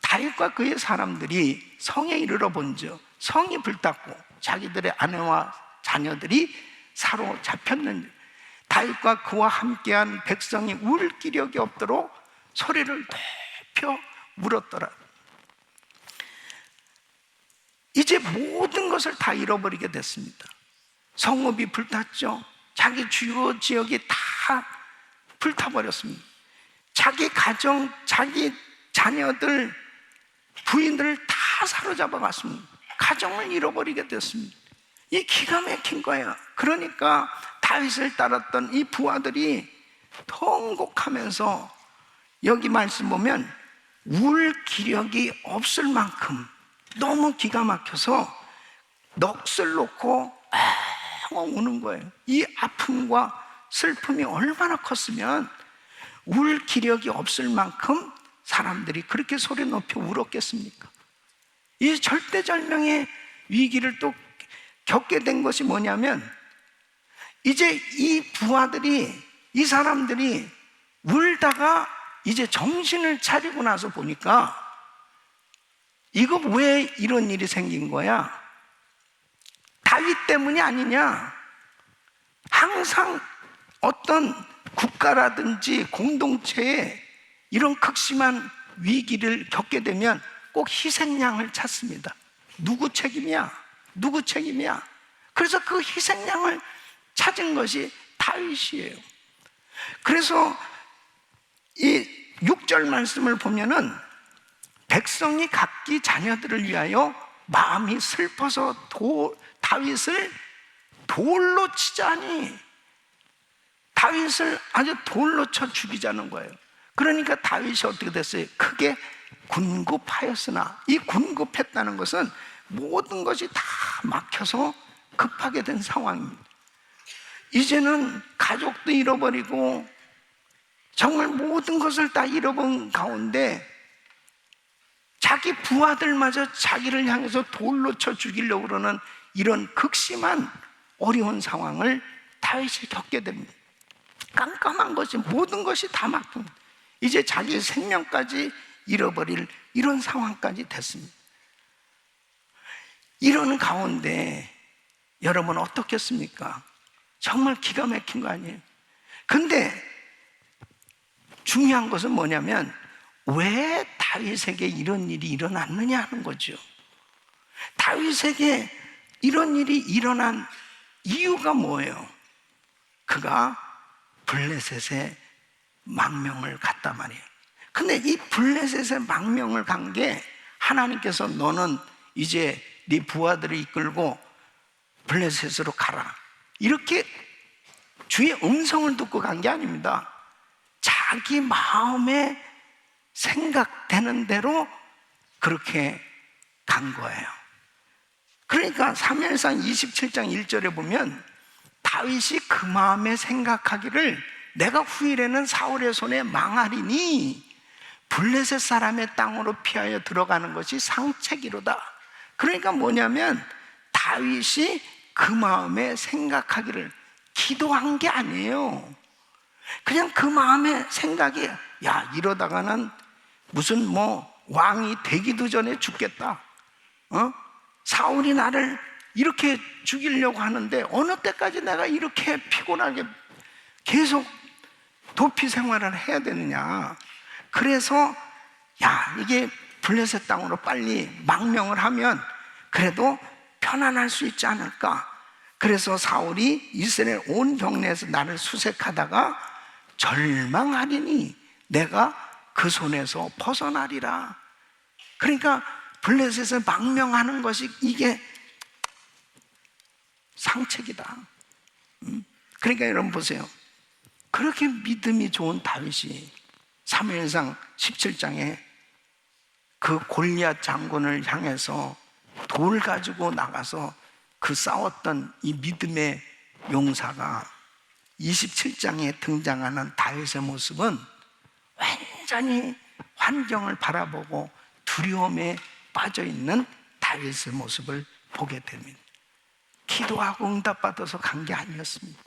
다윗과 그의 사람들이 성에 이르러 본즉 성이 불탔고 자기들의 아내와 자녀들이 사로잡혔는지 다윗과 그와 함께한 백성이 울 기력이 없도록 소리를 높여 물었더라. 이제 모든 것을 다 잃어버리게 됐습니다. 성읍이 불탔죠. 자기 주요 지역이 다 불타버렸습니다. 자기 가정, 자기 자녀들, 부인들을 다 사로잡아 갔습니다. 가정을 잃어버리게 됐습니다. 이 기가 막힌 거예요. 그러니까 다윗을 따랐던 이 부하들이 통곡하면서 여기 말씀 보면 울 기력이 없을 만큼 너무 기가 막혀서 넋을 놓고 우는 거예요. 이 아픔과 슬픔이 얼마나 컸으면 울 기력이 없을 만큼 사람들이 그렇게 소리 높여 울었겠습니까? 이 절대절명의 위기를 또 겪게 된 것이 뭐냐면 이제 이 부하들이, 이 사람들이 울다가 이제 정신을 차리고 나서 보니까 이거 왜 이런 일이 생긴 거야? 다윗 때문이 아니냐? 항상 어떤 국가라든지 공동체에 이런 극심한 위기를 겪게 되면 꼭 희생양을 찾습니다. 누구 책임이야? 누구 책임이야? 그래서 그 희생양을 찾은 것이 다윗이에요. 그래서 이 6절 말씀을 보면은 백성이 각기 자녀들을 위하여 마음이 슬퍼서 다윗을 돌로 치자니, 다윗을 아주 돌로 쳐 죽이자는 거예요. 그러니까 다윗이 어떻게 됐어요? 크게 군급하였으나, 이 군급했다는 것은 모든 것이 다 막혀서 급하게 된 상황입니다. 이제는 가족도 잃어버리고 정말 모든 것을 다 잃어버린 가운데 자기 부하들마저 자기를 향해서 돌로 쳐 죽이려고 그러는 이런 극심한 어려운 상황을 다윗이 겪게 됩니다. 깜깜한 것이, 모든 것이 다 막힙니다. 이제 자기 생명까지 잃어버릴 이런 상황까지 됐습니다. 이런 가운데 여러분 어떻겠습니까? 정말 기가 막힌 거 아니에요? 근데 중요한 것은 뭐냐면 왜 다윗에게 이런 일이 일어났느냐 하는 거죠. 다윗에게 이런 일이 일어난 이유가 뭐예요? 그가 블레셋에 망명을 갔단 말이에요. 근데 이 블레셋에 망명을 간 게 하나님께서 너는 이제 네 부하들을 이끌고 블레셋으로 가라, 이렇게 주의 음성을 듣고 간 게 아닙니다. 자기 마음에 생각되는 대로 그렇게 간 거예요. 그러니까 사무엘상 27장 1절에 보면 다윗이 그 마음에 생각하기를 내가 후일에는 사울의 손에 망하리니 블레셋 사람의 땅으로 피하여 들어가는 것이 상책이로다. 그러니까 뭐냐면 다윗이 그 마음에 생각하기를, 기도한 게 아니에요. 그냥 그 마음의 생각이, 야, 이러다가는 무슨 왕이 되기도 전에 죽겠다. 사울이 나를 이렇게 죽이려고 하는데 어느 때까지 내가 이렇게 피곤하게 계속 도피 생활을 해야 되느냐. 그래서 야, 이게 블레셋 땅으로 빨리 망명을 하면 그래도 편안할 수 있지 않을까. 그래서 사울이 이스라엘 온 경내에서 나를 수색하다가 절망하리니 내가 그 손에서 벗어나리라. 그러니까 블레셋에 망명하는 것이 이게 상책이다. 그러니까 여러분 보세요. 그렇게 믿음이 좋은 다윗이 사무엘상 17장에 그 골리앗 장군을 향해서 돌 가지고 나가서 그 싸웠던 이 믿음의 용사가 27장에 등장하는 다윗의 모습은 완전히 환경을 바라보고 두려움에 빠져있는 다윗의 모습을 보게 됩니다. 기도하고 응답받아서 간 게 아니었습니다.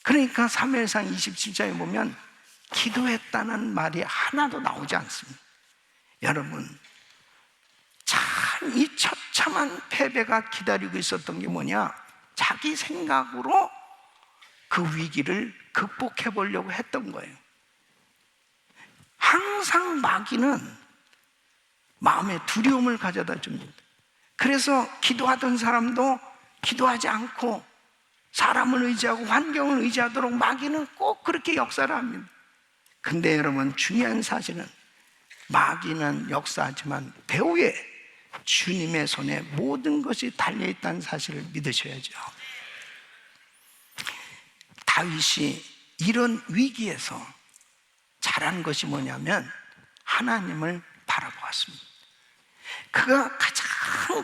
그러니까 사무엘상 27장에 보면 기도했다는 말이 하나도 나오지 않습니다. 여러분, 참 이 처참한 패배가 기다리고 있었던 게 뭐냐? 자기 생각으로 그 위기를 극복해 보려고 했던 거예요. 항상 마귀는 마음에 두려움을 가져다 줍니다. 그래서 기도하던 사람도 기도하지 않고 사람을 의지하고 환경을 의지하도록 마귀는 꼭 그렇게 역사를 합니다. 근데 여러분, 중요한 사실은 마귀는 역사하지만 배후에 주님의 손에 모든 것이 달려있다는 사실을 믿으셔야죠. 다윗이 이런 위기에서 잘한 것이 뭐냐면 하나님을 바라보았습니다. 그가 가장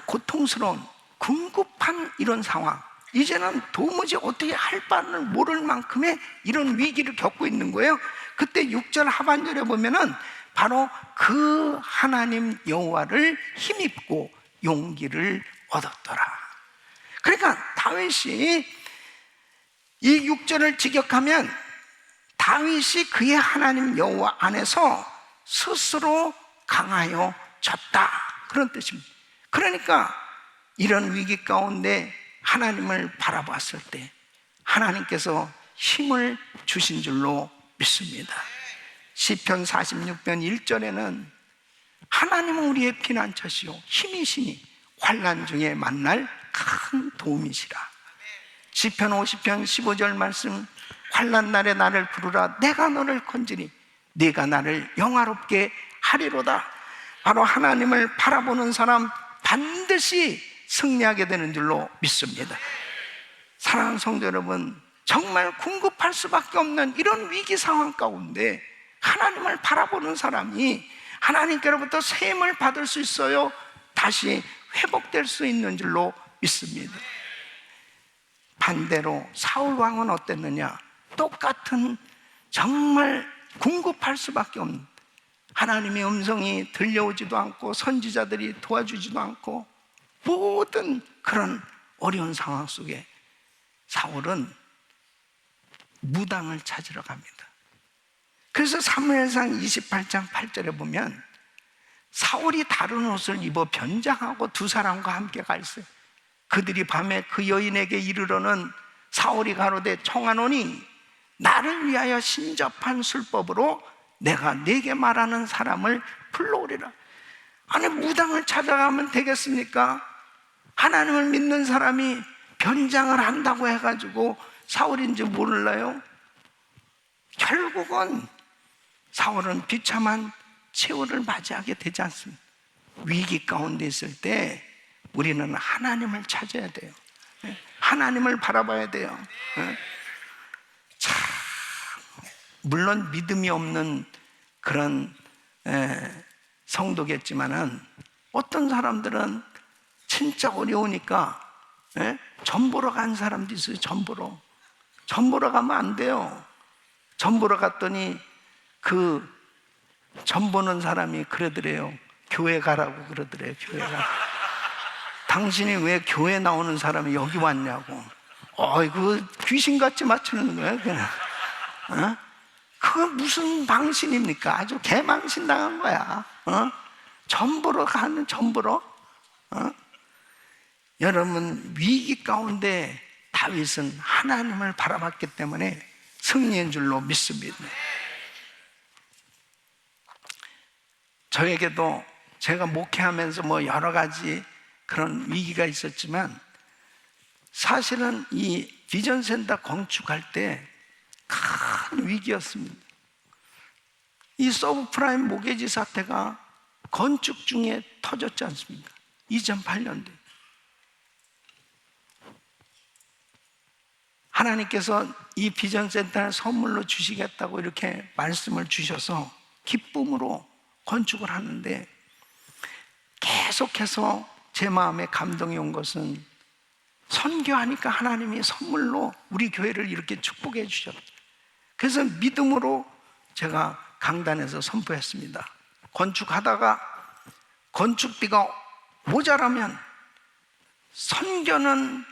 고통스러운 궁급한 이런 상황, 이제는 도무지 어떻게 할 바를 모를 만큼의 이런 위기를 겪고 있는 거예요. 그때 6절 하반절에 보면은 바로 그 하나님 여호와를 힘입고 용기를 얻었더라. 그러니까 다윗이 이 6절을 직역하면 다윗이 그의 하나님 여호와 안에서 스스로 강하여 졌다, 그런 뜻입니다. 그러니까 이런 위기 가운데 하나님을 바라봤을 때 하나님께서 힘을 주신 줄로 믿습니다. 시편 46편 1절에는 하나님은 우리의 피난처시요 힘이시니 환난 중에 만날 큰 도움이시라. 시편 50편 15절 말씀, 환난 날에 나를 부르라 내가 너를 건지니 네가 나를 영화롭게 하리로다. 바로 하나님을 바라보는 사람 반드시 승리하게 되는 줄로 믿습니다. 사랑하는 성도 여러분, 정말 궁급할 수밖에 없는 이런 위기 상황 가운데 하나님을 바라보는 사람이 하나님께로부터 세임을 받을 수 있어요. 다시 회복될 수 있는 줄로 믿습니다. 반대로 사울 왕은 어땠느냐? 똑같은 정말 궁급할 수밖에 없는, 하나님의 음성이 들려오지도 않고 선지자들이 도와주지도 않고 모든 그런 어려운 상황 속에 사울은 무당을 찾으러 갑니다. 그래서 그래서 사무엘상 28장 8절에 보면 사울이 다른 옷을 입어 변장하고 두 사람과 함께 가 있어요. 그들이 밤에 그 여인에게 이르러는 사울이 가로되 청하노니 나를 위하여 신접한 술법으로 내가 네게 말하는 사람을 불러오리라. 아니, 무당을 찾아가면 되겠습니까? 하나님을 믿는 사람이 변장을 한다고 해가지고 사울인지 몰라요? 결국은 사울은 비참한 최후를 맞이하게 되지 않습니다. 위기 가운데 있을 때 우리는 하나님을 찾아야 돼요. 하나님을 바라봐야 돼요. 참, 물론 믿음이 없는 그런 성도겠지만은 어떤 사람들은 진짜 어려우니까 전 보러 간 사람도 있어요. 전 보러 가면 안 돼요. 전 보러 갔더니 그 전 보는 사람이 그러더래요. 교회 가라고 그러더래요. 교회 가. 당신이 왜 교회 나오는 사람이 여기 왔냐고. 이거 귀신같이 맞추는 거예요, 그냥. 그거 무슨 망신입니까? 아주 개망신 당한 거야. 전 보러 가는 전 보러. 여러분, 위기 가운데 다윗은 하나님을 바라봤기 때문에 승리인 줄로 믿습니다. 저에게도 제가 목회하면서 뭐 여러 가지 그런 위기가 있었지만 사실은 이 비전센터 건축할 때 큰 위기였습니다. 이 서브프라임 모기지 사태가 건축 중에 터졌지 않습니까? 2008년도에. 하나님께서 이 비전센터를 선물로 주시겠다고 이렇게 말씀을 주셔서 기쁨으로 건축을 하는데 계속해서 제 마음에 감동이 온 것은 선교하니까 하나님이 선물로 우리 교회를 이렇게 축복해 주셨다. 그래서 믿음으로 제가 강단에서 선포했습니다. 건축하다가 건축비가 모자라면 선교는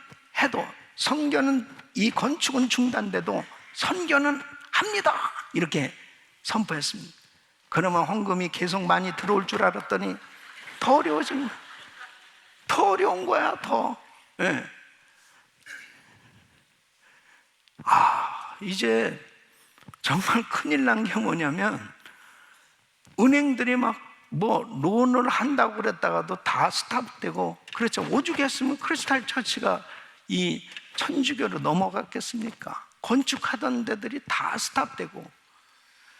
해도, 선교는 이 건축은 중단돼도 선교는 합니다. 이렇게 선포했습니다. 그러면 헌금이 계속 많이 들어올 줄 알았더니 더 어려워진 거야. 더 어려운 거야, 더. 네. 이제 정말 큰일 난 게 뭐냐면 은행들이 막 뭐 론을 한다고 그랬다가도 다 스탑되고, 그렇죠. 오죽했으면 크리스탈 처치가 이 천주교로 넘어갔겠습니까? 건축하던 데들이 다 스탑되고.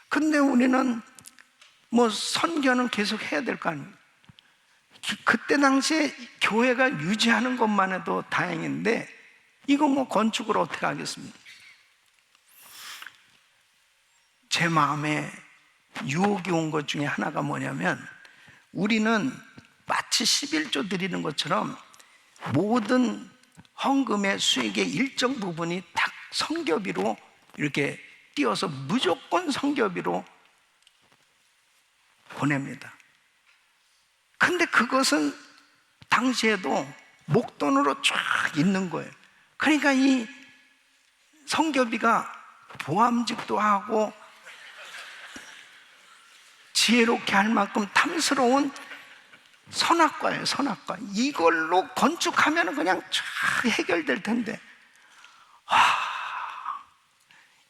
근데 우리는 뭐 선교는 계속 해야 될 거 아닙니까? 그때 당시에 교회가 유지하는 것만 해도 다행인데 이거 뭐 건축을 어떻게 하겠습니까? 제 마음에 유혹이 온 것 중에 하나가 뭐냐면 우리는 마치 11조 드리는 것처럼 모든 헌금의 수익의 일정 부분이 딱 선교비로 이렇게 띄어서 무조건 선교비로 보냅니다. 근데 그것은 당시에도 목돈으로 쫙 있는 거예요. 그러니까 이 선교비가 보암직도 하고 지혜롭게 할 만큼 탐스러운 선악과예요. 선악과. 이걸로 건축하면 그냥 쫙 해결될 텐데,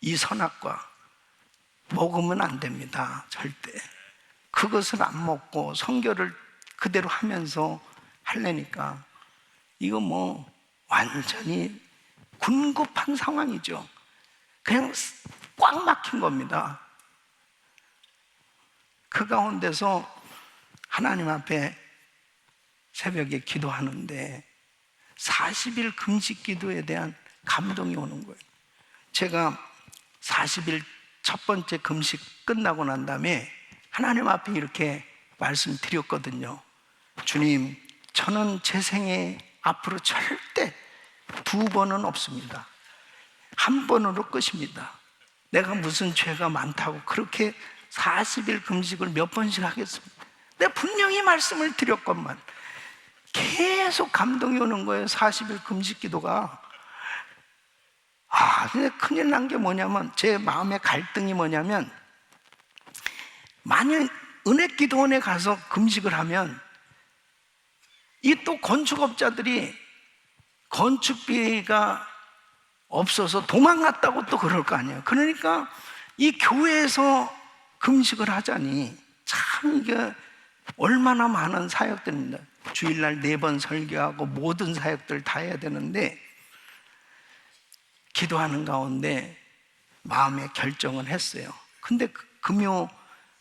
이 선악과 먹으면 안 됩니다. 절대. 그것을 안 먹고 선교를 그대로 하면서 하려니까 이거 뭐 완전히 군급한 상황이죠. 그냥 꽉 막힌 겁니다. 그 가운데서 하나님 앞에 새벽에 기도하는데 40일 금식 기도에 대한 감동이 오는 거예요. 제가 40일 첫 번째 금식 끝나고 난 다음에 하나님 앞에 이렇게 말씀드렸거든요. 주님, 저는 제 생에 앞으로 절대 2번은 없습니다. 1번으로 끝입니다. 내가 무슨 죄가 많다고 그렇게 40일 금식을 몇 번씩 하겠습니다. 내가 분명히 말씀을 드렸건만 계속 감동이 오는 거예요. 40일 금식 기도가. 근데 큰일 난 게 뭐냐면, 제 마음의 갈등이 뭐냐면 만약 은혜기도원에 가서 금식을 하면 이 또 건축업자들이 건축비가 없어서 도망갔다고 또 그럴 거 아니에요. 그러니까 이 교회에서 금식을 하자니 참 이게 얼마나 많은 사역들입니다. 주일날 4번 설교하고 모든 사역들 다 해야 되는데, 기도하는 가운데 마음에 결정을 했어요. 근데 금요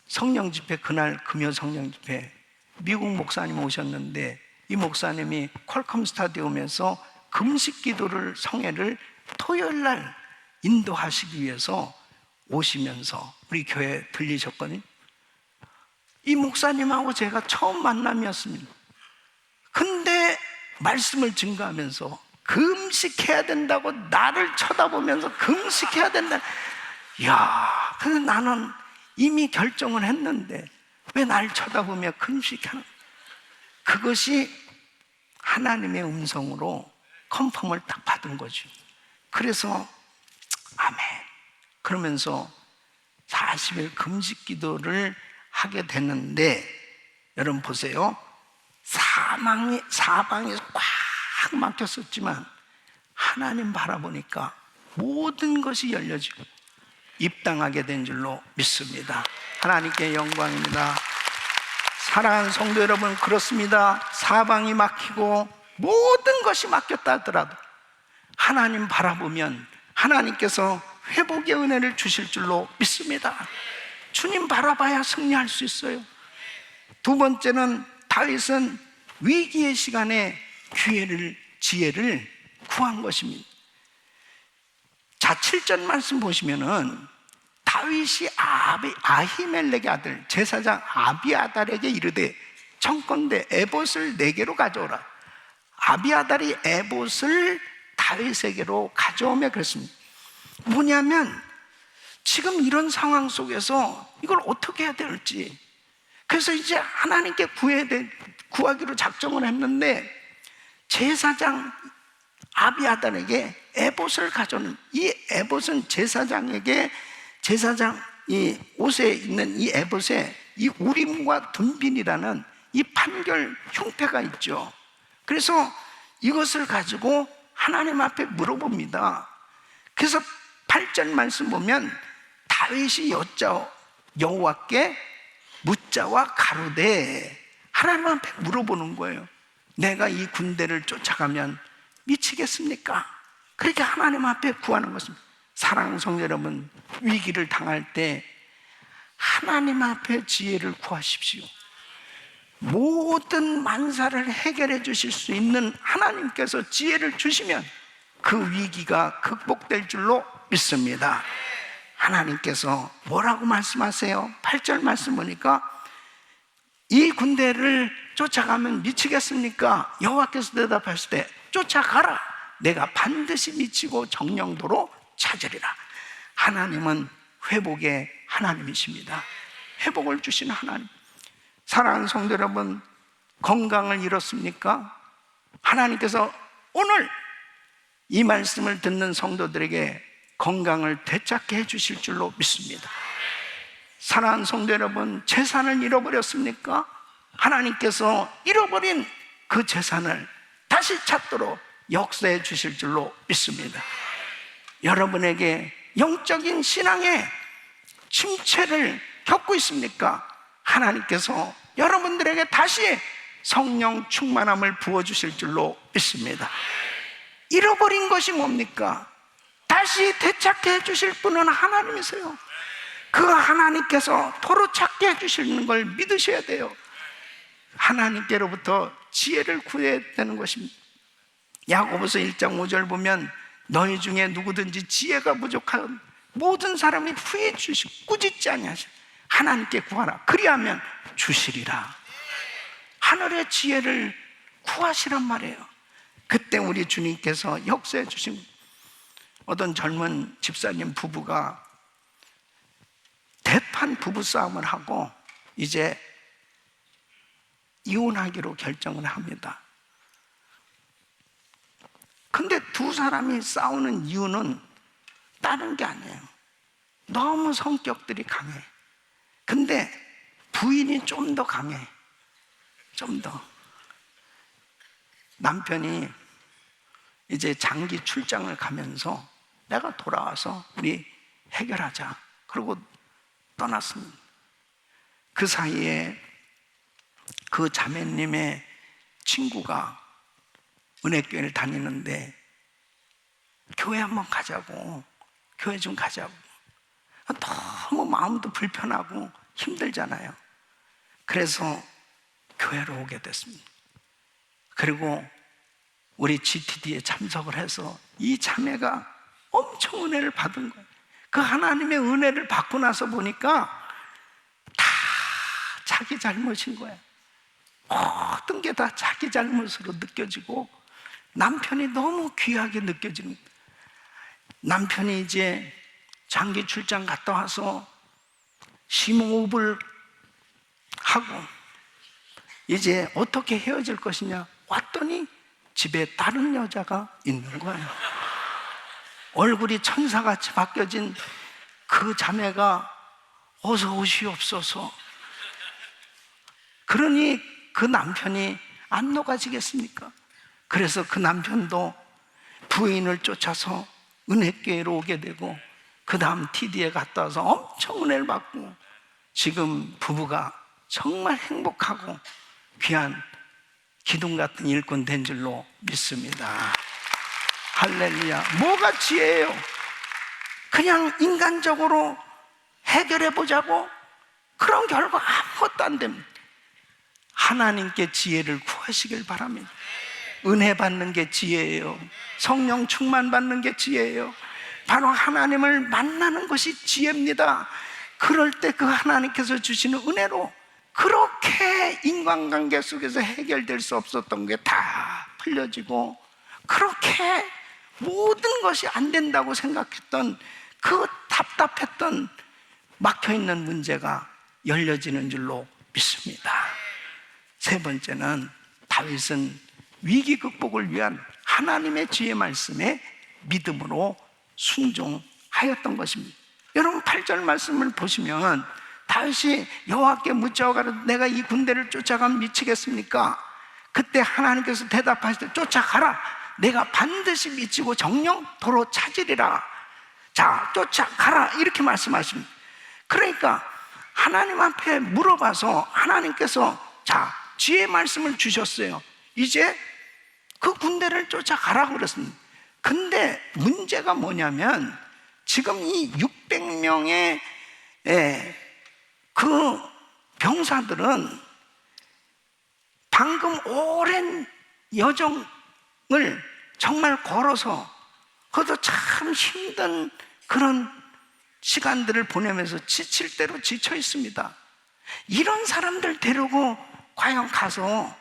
성령 집회, 그날 금요 성령 집회 미국 목사님 오셨는데, 이 목사님이 퀄컴 스타디움에서 금식 기도를, 성회를 토요일 날 인도하시기 위해서 오시면서 우리 교회에 들리셨거든요. 이 목사님하고 제가 처음 만남이었습니다. 근데 말씀을 증거하면서 금식해야 된다고 나를 쳐다보면서 금식해야 된다. 이야, 근데 나는 이미 결정을 했는데 왜 날 쳐다보며 금식하는? 그것이 하나님의 음성으로 컨펌을 딱 받은 거죠. 그래서 아멘 그러면서 40일 금식 기도를 하게 됐는데, 여러분 보세요. 사방이 꽉 막혔었지만 하나님 바라보니까 모든 것이 열려지고 입당하게 된 줄로 믿습니다. 하나님께 영광입니다. 사랑하는 성도 여러분, 그렇습니다. 사방이 막히고 모든 것이 막혔다 하더라도 하나님 바라보면 하나님께서 회복의 은혜를 주실 줄로 믿습니다. 주님 바라봐야 승리할 수 있어요. 두 번째는 다윗은 위기의 시간에 지혜를 구한 것입니다. 자, 7절 말씀 보시면은 다윗이 아히멜렉의 아들 제사장 아비아달에게 이르되 청컨대 에봇을 내게로 가져오라. 아비아달이 에봇을 다윗에게로 가져오며 그랬습니다. 뭐냐면 지금 이런 상황 속에서 이걸 어떻게 해야 될지, 그래서 이제 하나님께 구하기로 작정을 했는데, 제사장 아비아달에게 에봇을 가져오는, 이 에봇은 제사장에게, 제사장 이 옷에 있는 이 에봇에 이 우림과 둠빈이라는 이 판결 흉패가 있죠. 그래서 이것을 가지고 하나님 앞에 물어봅니다. 그래서 8절 말씀 보면 다윗이 여짜 여호와께 묻자와 가로되, 하나님 앞에 물어보는 거예요. 내가 이 군대를 쫓아가면 미치겠습니까? 그렇게 하나님 앞에 구하는 것입니다. 사랑하는 성도 여러분, 위기를 당할 때 하나님 앞에 지혜를 구하십시오. 모든 만사를 해결해 주실 수 있는 하나님께서 지혜를 주시면 그 위기가 극복될 줄로 믿습니다. 하나님께서 뭐라고 말씀하세요? 8절 말씀 보니까 이 군대를 쫓아가면 미치겠습니까? 여호와께서 대답하실 때 쫓아가라. 내가 반드시 미치고 정령도로 찾으리라. 하나님은 회복의 하나님이십니다. 회복을 주시는 하나님. 사랑하는 성도 여러분, 건강을 잃었습니까? 하나님께서 오늘 이 말씀을 듣는 성도들에게 건강을 되찾게 해주실 줄로 믿습니다. 사랑하는 성도 여러분, 재산을 잃어버렸습니까? 하나님께서 잃어버린 그 재산을 다시 찾도록 역사해 주실 줄로 믿습니다. 여러분에게 영적인 신앙의 침체를 겪고 있습니까? 하나님께서 여러분들에게 다시 성령 충만함을 부어주실 줄로 믿습니다. 잃어버린 것이 뭡니까? 다시 되찾게 해주실 분은 하나님이세요. 그 하나님께서 도로 찾게 해주시는 걸 믿으셔야 돼요. 하나님께로부터 지혜를 구해야 되는 것입니다. 야고보서 1장 5절 보면 너희 중에 누구든지 지혜가 부족한 모든 사람이 후회 주시고 꾸짖지 아니하시고 하나님께 구하라. 그리하면 주시리라. 하늘의 지혜를 구하시란 말이에요. 그때 우리 주님께서 역사해 주신 어떤 젊은 집사님 부부가 대판 부부싸움을 하고 이제 이혼하기로 결정을 합니다. 근데 두 사람이 싸우는 이유는 다른 게 아니에요. 너무 성격들이 강해. 근데 부인이 좀 더 강해. 좀 더. 남편이 이제 장기 출장을 가면서 내가 돌아와서 우리 해결하자. 그러고 떠났습니다. 그 사이에 그 자매님의 친구가 은혜교회를 다니는데 교회 한번 가자고, 교회 좀 가자고. 너무 마음도 불편하고 힘들잖아요. 그래서 교회로 오게 됐습니다. 그리고 우리 GTD에 참석을 해서 이 자매가 엄청 은혜를 받은 거예요. 그 하나님의 은혜를 받고 나서 보니까 다 자기 잘못인 거예요. 모든 게 다 자기 잘못으로 느껴지고 남편이 너무 귀하게 느껴지는 거예요. 남편이 이제 장기 출장 갔다 와서 심호흡을 하고 이제 어떻게 헤어질 것이냐 왔더니 집에 다른 여자가 있는 거예요. 얼굴이 천사같이 바뀌어진 그 자매가 어서 오시옵소서. 그러니 그 남편이 안 녹아지겠습니까? 그래서 그 남편도 부인을 쫓아서 은혜교회로 오게 되고 그 다음 TD에 갔다 와서 엄청 은혜를 받고 지금 부부가 정말 행복하고 귀한 기둥 같은 일꾼 된 줄로 믿습니다. 할렐루야. 뭐가 지혜예요? 그냥 인간적으로 해결해 보자고? 그런 결과 아무것도 안 됩니다. 하나님께 지혜를 구하시길 바랍니다. 은혜 받는 게 지혜예요. 성령 충만 받는 게 지혜예요. 바로 하나님을 만나는 것이 지혜입니다. 그럴 때 그 하나님께서 주시는 은혜로 그렇게 인간관계 속에서 해결될 수 없었던 게 다 풀려지고 그렇게 모든 것이 안 된다고 생각했던 그 답답했던 막혀있는 문제가 열려지는 줄로 믿습니다. 세 번째는 다윗은 위기 극복을 위한 하나님의 지혜 말씀에 믿음으로 순종하였던 것입니다. 여러분 8절 말씀을 보시면 다윗이 여호와께 묻자고 가로되 내가 이 군대를 쫓아가면 미치겠습니까? 그때 하나님께서 대답하시되 쫓아가라. 내가 반드시 미치고 정령도로 찾으리라. 자, 쫓아가라 이렇게 말씀하십니다. 그러니까 하나님 앞에 물어봐서 하나님께서 자, 지혜 말씀을 주셨어요. 이제 그 군대를 쫓아가라고 그랬습니다. 근데 문제가 뭐냐면 지금 이 600명의 그 병사들은 방금 오랜 여정을 정말 걸어서 그것도 참 힘든 그런 시간들을 보내면서 지칠 대로 지쳐 있습니다. 이런 사람들 데리고 과연 가서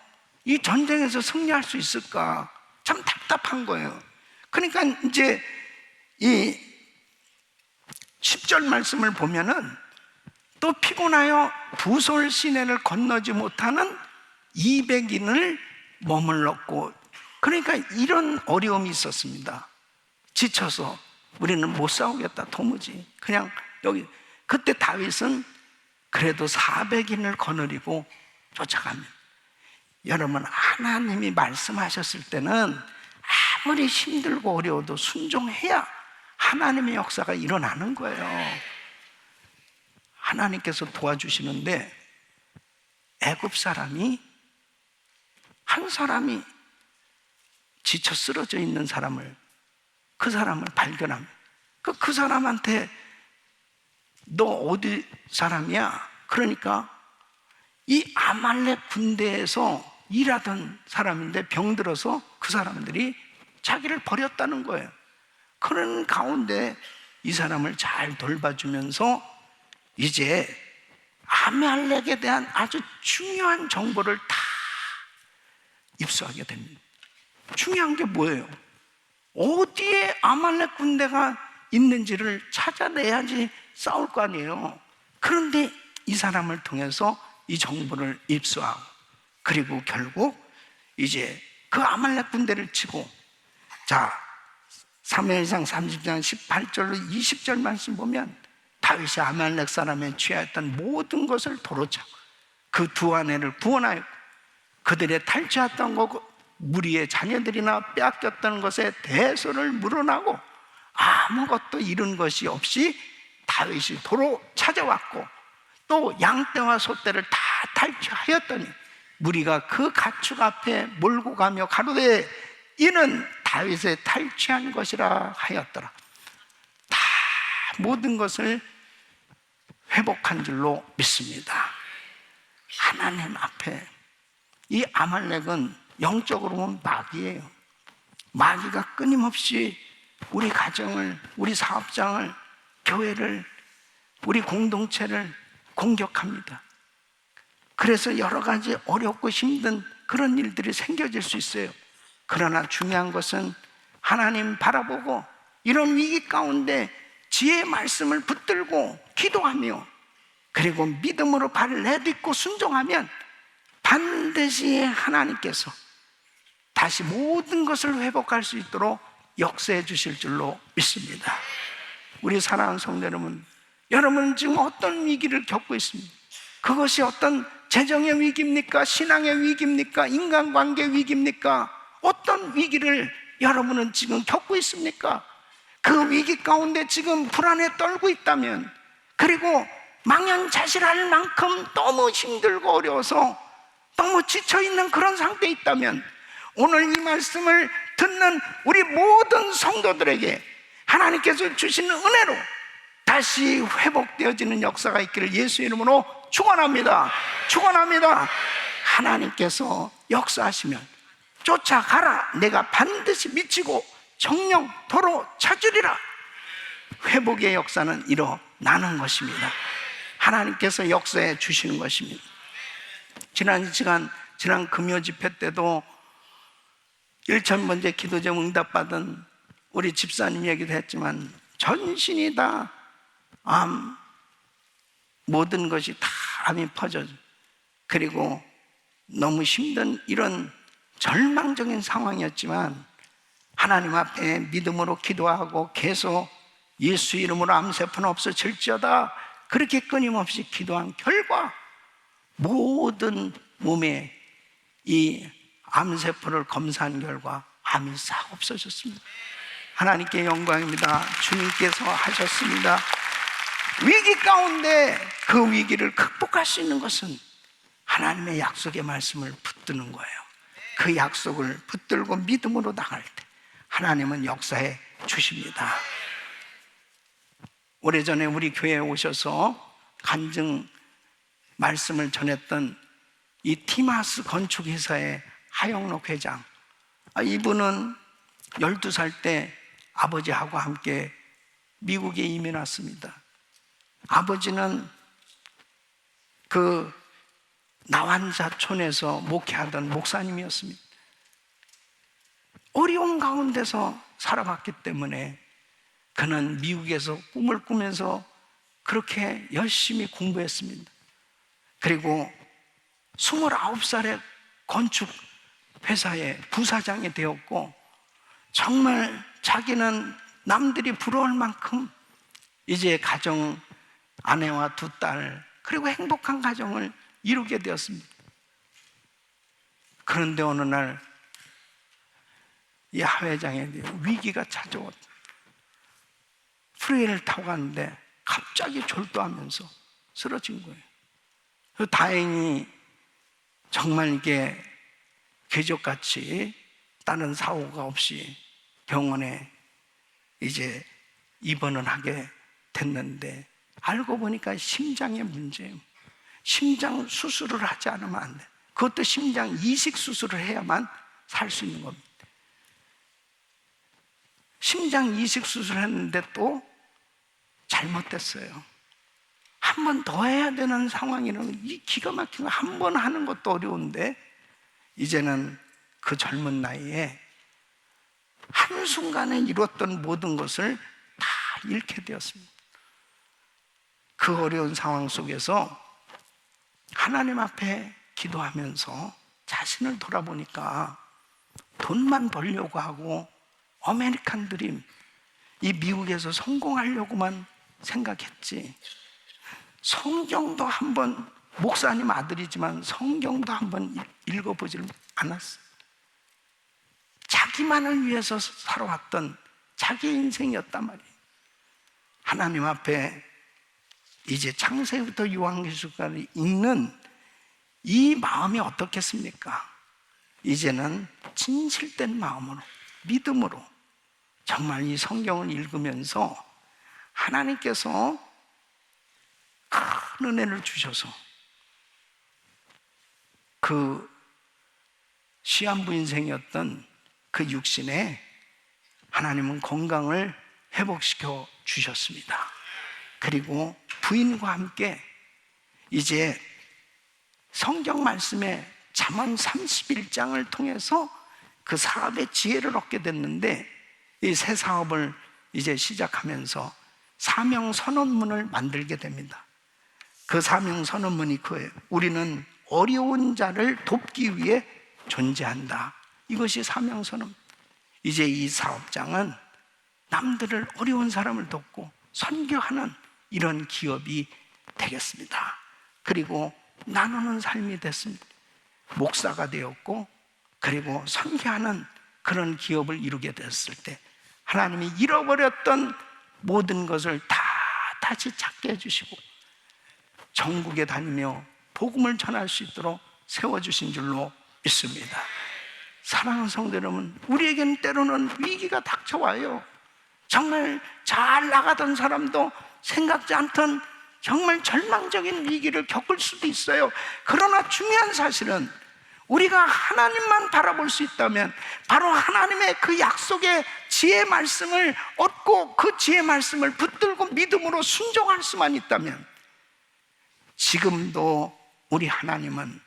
이 전쟁에서 승리할 수 있을까? 참 답답한 거예요. 그러니까 이제 이 10절 말씀을 보면은 또 피곤하여 부솔 시내를 건너지 못하는 200인을 머물렀고, 그러니까 이런 어려움이 있었습니다. 지쳐서 우리는 못 싸우겠다 도무지 그냥 여기. 그때 다윗은 그래도 400인을 거느리고 쫓아갑니다. 여러분 하나님이 말씀하셨을 때는 아무리 힘들고 어려워도 순종해야 하나님의 역사가 일어나는 거예요. 하나님께서 도와주시는데 애굽 사람이 한 사람이 지쳐 쓰러져 있는 사람을 그 사람을 발견합니다. 그 사람한테 너 어디 사람이야? 그러니까 이 아말렉 군대에서 일하던 사람인데 병들어서 그 사람들이 자기를 버렸다는 거예요. 그런 가운데 이 사람을 잘 돌봐주면서 이제 아말렉에 대한 아주 중요한 정보를 다 입수하게 됩니다. 중요한 게 뭐예요? 어디에 아말렉 군대가 있는지를 찾아내야지 싸울 거 아니에요. 그런데 이 사람을 통해서 이 정보를 입수하고 그리고 결국 이제 그 아말렉 군대를 치고, 자 사무엘상 30장 18절로 20절 말씀 보면 다윗이 아말렉 사람에 취하였던 모든 것을 도로 차고 그 두 아내를 구원하였고 그들의 탈취했던 것, 무리의 자녀들이나 빼앗겼던 것에 대소를 물어나고 아무것도 잃은 것이 없이 다윗이 도로 찾아왔고 또 양떼와 소떼를 다 탈취하였더니 무리가 그 가축 앞에 몰고 가며 가로되 이는 다윗의 탈취한 것이라 하였더라. 다 모든 것을 회복한 줄로 믿습니다. 하나님 앞에 이 아말렉은 영적으로 보면 마귀예요. 마귀가 끊임없이 우리 가정을, 우리 사업장을, 교회를, 우리 공동체를 공격합니다. 그래서 여러 가지 어렵고 힘든 그런 일들이 생겨질 수 있어요. 그러나 중요한 것은 하나님 바라보고 이런 위기 가운데 지혜의 말씀을 붙들고 기도하며 그리고 믿음으로 발을 내딛고 순종하면 반드시 하나님께서 다시 모든 것을 회복할 수 있도록 역사해 주실 줄로 믿습니다. 우리 사랑하는 성도 여러분, 여러분은 지금 어떤 위기를 겪고 있습니까? 그것이 어떤 재정의 위기입니까? 신앙의 위기입니까? 인간관계 위기입니까? 어떤 위기를 여러분은 지금 겪고 있습니까? 그 위기 가운데 지금 불안에 떨고 있다면, 그리고 망연자실할 만큼 너무 힘들고 어려워서 너무 지쳐있는 그런 상태에 있다면, 오늘 이 말씀을 듣는 우리 모든 성도들에게 하나님께서 주시는 은혜로 다시 회복되어지는 역사가 있기를 예수 이름으로 축원합니다. 축원합니다. 하나님께서 역사하시면 쫓아가라, 내가 반드시 미치고 정령 도로 찾으리라. 회복의 역사는 일어나는 것입니다. 하나님께서 역사해 주시는 것입니다. 지난 금요 집회 때도 1000번째 기도제목 응답받은 우리 집사님 얘기도 했지만, 전신이 다 암, 모든 것이 다 암이 퍼져요. 그리고 너무 힘든 이런 절망적인 상황이었지만 하나님 앞에 믿음으로 기도하고 계속 예수 이름으로 암세포는 없어질지어다 그렇게 끊임없이 기도한 결과 모든 몸에 이 암세포를 검사한 결과 암이 싹 없어졌습니다. 하나님께 영광입니다. 주님께서 하셨습니다. 위기 가운데 그 위기를 극복할 수 있는 것은 하나님의 약속의 말씀을 붙드는 거예요. 그 약속을 붙들고 믿음으로 나갈 때 하나님은 역사해 주십니다. 오래전에 우리 교회에 오셔서 간증 말씀을 전했던 이 티마스 건축회사의 하영록 회장, 이분은 12살 때 아버지하고 함께 미국에 이민 왔습니다. 아버지는 그 나완자촌에서 목회하던 목사님이었습니다. 어려운 가운데서 살아봤기 때문에 그는 미국에서 꿈을 꾸면서 그렇게 열심히 공부했습니다. 그리고 29살에 건축 회사의 부사장이 되었고, 정말 자기는 남들이 부러울 만큼 이제 가정, 아내와 2딸, 그리고 행복한 가정을 이루게 되었습니다. 그런데 어느 날 이 하회장에 위기가 찾아왔다. 프리웨이를 타고 가는데 갑자기 졸도하면서 쓰러진 거예요. 다행히 정말 이게 궤적같이 다른 사고가 없이 병원에 이제 입원을 하게 됐는데, 알고 보니까 심장의 문제예요. 심장 수술을 하지 않으면 안 돼. 그것도 심장 이식 수술을 해야만 살 수 있는 겁니다. 심장 이식 수술을 했는데 또 잘못됐어요. 한 번 더 해야 되는 상황이라는, 이 기가 막힌 거 한 번 하는 것도 어려운데 이제는 그 젊은 나이에 한순간에 이뤘던 모든 것을 다 잃게 되었습니다. 그 어려운 상황 속에서 하나님 앞에 기도하면서 자신을 돌아보니까 돈만 벌려고 하고 아메리칸 드림, 이 미국에서 성공하려고만 생각했지 성경도 한번 목사님 아들이지만 성경도 한번 읽어보질 않았어요. 자기만을 위해서 살아왔던 자기 인생이었단 말이에요. 하나님 앞에 이제 창세기부터 요한계시록까지 읽는 이 마음이 어떻겠습니까? 이제는 진실된 마음으로, 믿음으로 정말 이 성경을 읽으면서 하나님께서 큰 은혜를 주셔서 그 시한부 인생이었던 그 육신에 하나님은 건강을 회복시켜 주셨습니다. 그리고 부인과 함께 이제 성경 말씀에 잠언 31장을 통해서 그 사업의 지혜를 얻게 됐는데, 이 새 사업을 이제 시작하면서 사명 선언문을 만들게 됩니다. 그 사명 선언문이 그예요. 우리는 어려운 자를 돕기 위해 존재한다. 이것이 사명 선언. 이제 이 사업장은 남들을, 어려운 사람을 돕고 선교하는 이런 기업이 되겠습니다. 그리고 나누는 삶이 됐습니다. 목사가 되었고, 그리고 선교하는 그런 기업을 이루게 됐을 때 하나님이 잃어버렸던 모든 것을 다 다시 찾게 해주시고 전국에 다니며 복음을 전할 수 있도록 세워주신 줄로 믿습니다. 사랑하는 성도 여러분, 우리에게는 때로는 위기가 닥쳐와요. 정말 잘 나가던 사람도 생각지 않던 정말 절망적인 위기를 겪을 수도 있어요. 그러나 중요한 사실은 우리가 하나님만 바라볼 수 있다면, 바로 하나님의 그 약속의 지혜 말씀을 얻고 그 지혜 말씀을 붙들고 믿음으로 순종할 수만 있다면, 지금도 우리 하나님은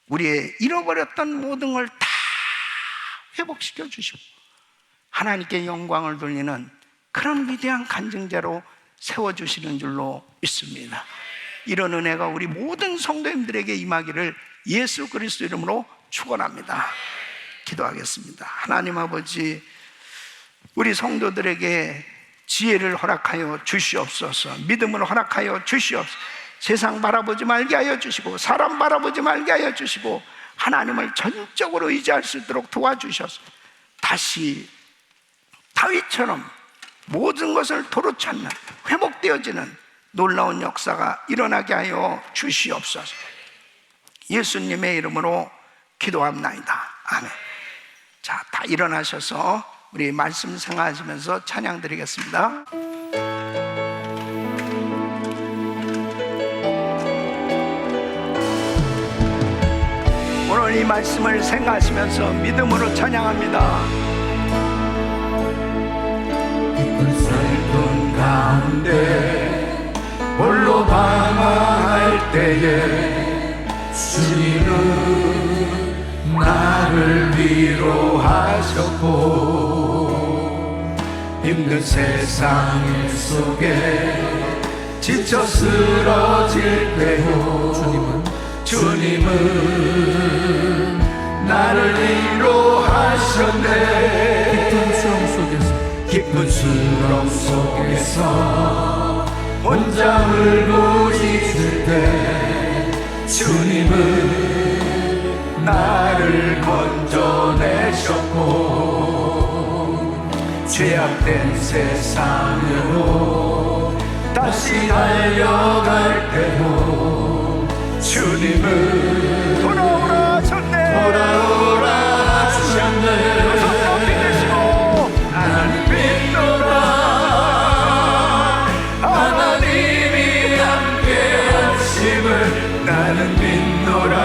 우리의 잃어버렸던 모든 걸 다 회복시켜 주시고 하나님께 영광을 돌리는 그런 위대한 간증자로 세워주시는 줄로 믿습니다. 이런 은혜가 우리 모든 성도님들에게 임하기를 예수 그리스도 이름으로 축원합니다. 기도하겠습니다. 하나님 아버지, 우리 성도들에게 지혜를 허락하여 주시옵소서. 믿음을 허락하여 주시옵소서. 세상 바라보지 말게 하여 주시고 사람 바라보지 말게 하여 주시고 하나님을 전적으로 의지할 수 있도록 도와주셔서 다시 다윗처럼 모든 것을 도로 찾는, 회복되어지는 놀라운 역사가 일어나게 하여 주시옵소서. 예수님의 이름으로 기도합나이다. 아멘. 자, 다 일어나셔서 우리 말씀 생각하시면서 찬양 드리겠습니다. 오늘 이 말씀을 생각하시면서 믿음으로 찬양합니다. 깊은 슬픔 가운데 홀로 방황할 때에 주님은 나를 위로하셨고, 힘든 세상 속에 지쳐 쓰러질 때도 주님은 나를 위로하셨네. 깊은 수렁 속에서 혼자 울고 있을 때 주님은 나를 건져내셨고, 죄악된 세상으로 다시 달려갈 때도 주님은 돌아오라 하셨네. 나는 믿노라. 하나님이 함께 하심을 나는 믿노라.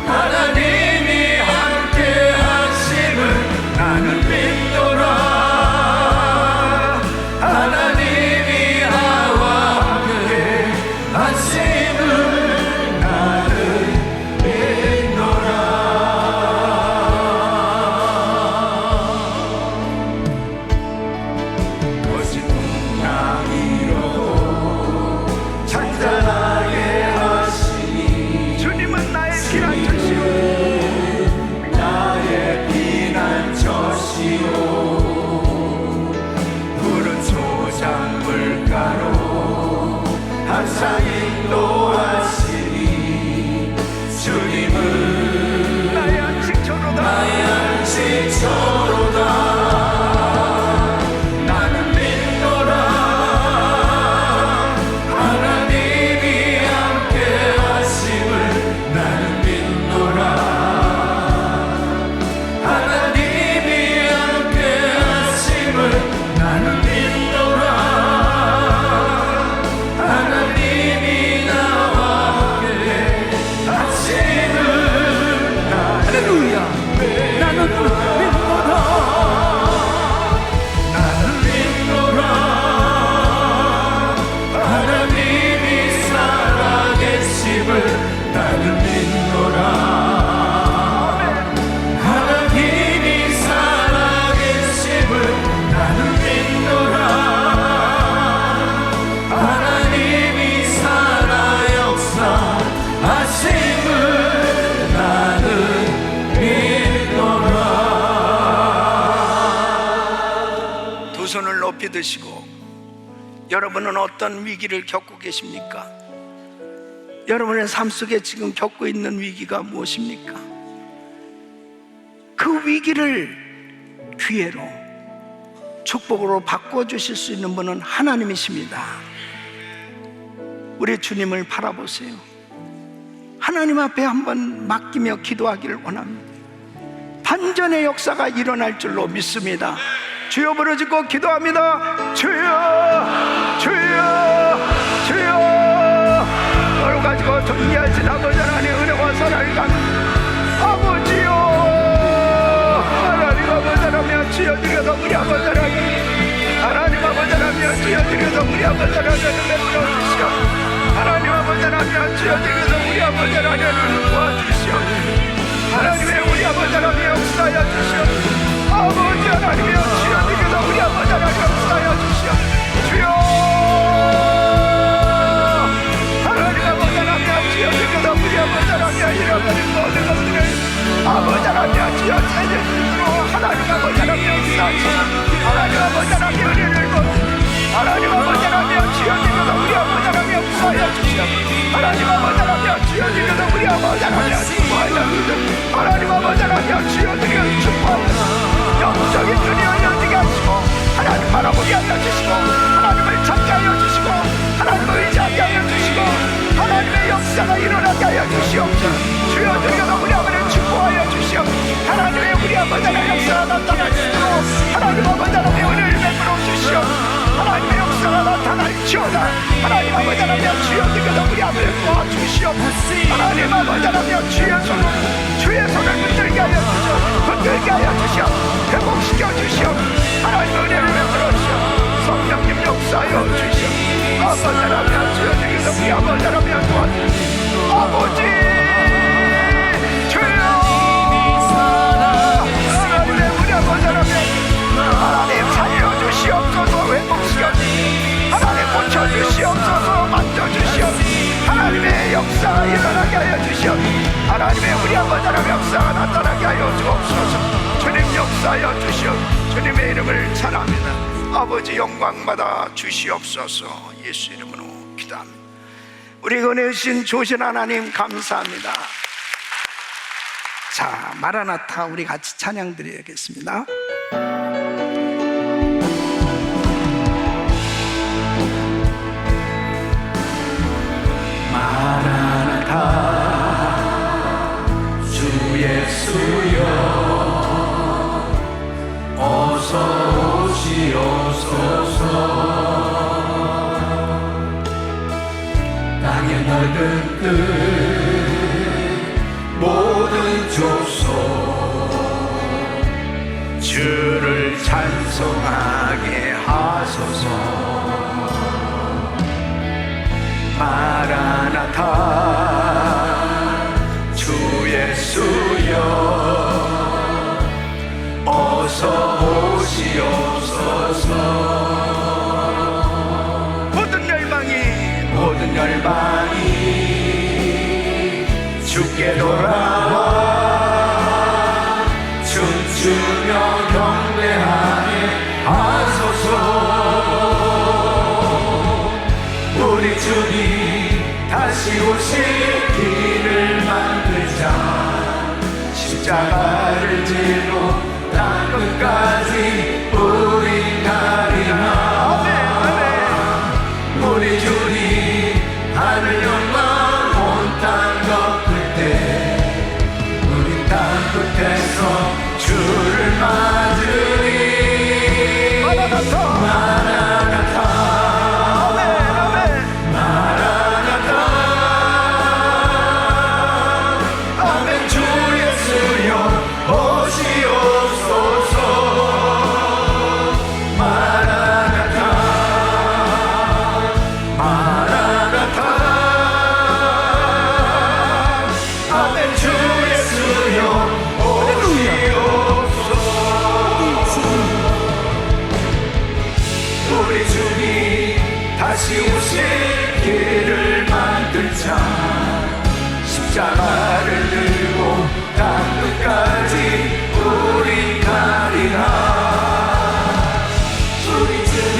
하나님이 함께 하심을 나는 믿노라. 하나님이 나와 함께 하심을 나는 믿노라. 거짓 풍랑이로도 잔잔하게 하시니 인도하시니 주님은 나의 안식처로다. 나의 안식처로다. 나는 믿노라. 하나님이 함께 하심을 나는 믿노라. 하나님이 함께 하심을 나는 믿노라. 하나님이 나와 함께 하심을 할렐루야. 나는 믿노라. 나는 믿노라. 하나님이 살아계심을 나는 믿노라. 하나님이 살아계심을 나는 믿노라. 하나님이 살아 역사하심을 나는 믿노라. 두 손을 높이 드시고, 여러분은 어떤 위기를 겪고 계십니까? 여러분의 삶 속에 지금 겪고 있는 위기가 무엇입니까? 그 위기를 기회로, 축복으로 바꿔주실 수 있는 분은 하나님이십니다. 우리 주님을 바라보세요. 하나님 앞에 한번 맡기며 기도하기를 원합니다. 반전의 역사가 일어날 줄로 믿습니다. 주여 부르짖고 기도합니다. 주여, 주여, 주여. 너를 가지고 존귀하신 아버지 하나님의 은혜와 사랑을 감 아버지요. 하나님 아버지 하나님 주여 드려서 우리 아버지 하나님, 하나님 아버지 하나님 주여 드려서 우리 아버지 하나님을 베풀어 주시오. 하나님 아버지 하나님 주여 드려서 우리 아버지 하나님을 도와주시오. 하나님의 우리 아버지 하나님 역사하여 주시오. 아버지 하나님의 주여 드려서 우리 아버지 하나님 역사하여 주시오. 주여, 하나님 아버지 하나님 주여 드려서 우리 아버지 하나님 잃어버린 모든 것들을 아버지 하나님 주여 찾으시도록 하나님 아버지 하나님 역사하시오. 하나님 아버지 하나님 은혜를 거두시오. 하나님 아버지 하나님 주여 드려서 우리 아버지 하나님 역사하여 주시오. 하나님 아버지 하나님 주여 드려서 우리 아버지 하나님 축복하여 주시오. 하나님 아버지 하나님 주여 드려서 축복하여 주시오. 영적인 눈이 열려지게 하시고 하나님 바라보게 하여 주시고 하나님을 찾게 하여 주시고 하나님을 의지하게 하여 주시고 하나님의 역사가 일어나게 하여 주시옵소서. 주여 드려서 우리 아버지를 축복하여 주시오. 하나님의 우리 아버지의 역사가 나타나시도록 하나님 아버지 하나님의 은혜를 베풀어 주시오. 하나님의 역사가 나타날지어다. 하나님 아버지 하나님 주여 드려서 우리 아버지를 도와주시오. 하나님 아버지 하나님 주의 손을 붙들게 하여 주시오. 붙들게 하여 주시오. 회복시켜 주시오. 하나님의 은혜를 베풀어 주시오. 성령님 역사하여 주시오. 아버지 하나님 주여 드려서 우리 아버지 하나님 도와주시오. 아버지 주여, 하나님의 우리 아버지 하나님, 하나님 살려주시옵소서. 회복시켜 주시오. 하나님 고쳐주시옵소서. 만져주시옵소서. 하나님의 역사 일어나게 하여 주시오. 하나님의 우리 아버지 하나님의 역사가 나타나게 하여 주옵소서. 주님 역사하여 주시오. 주님의 이름을 찬양합니다. 아버지 영광받아 주시옵소서. 예수 이름으로 기도합니다. 우리 은혜신 조신 하나님 감사합니다. 자, 마라나타 우리 같이 찬양 드리겠습니다. 마라나타 주 예수여 어서 오시옵소서. 땅의 넓은 뜻 모든 족속 주를 찬송하게 하소서. 마라나타 주 예수여 어서 오시옵소서. 모든 열방이 주께 돌아와 춤추며 경배하게 하소서. 우리 주님 다시 오실 길을 만들자. 십자가를 지고 땅 끝까지 우리 가리라. 우리 주님 하늘 영광 온 땅 덮을 때 우리 땅 끝에서 주를 맞으리. 다시 오실 길을 만들자. 십자가를 들고 땅 끝까지 우리 가리라. 우리 주님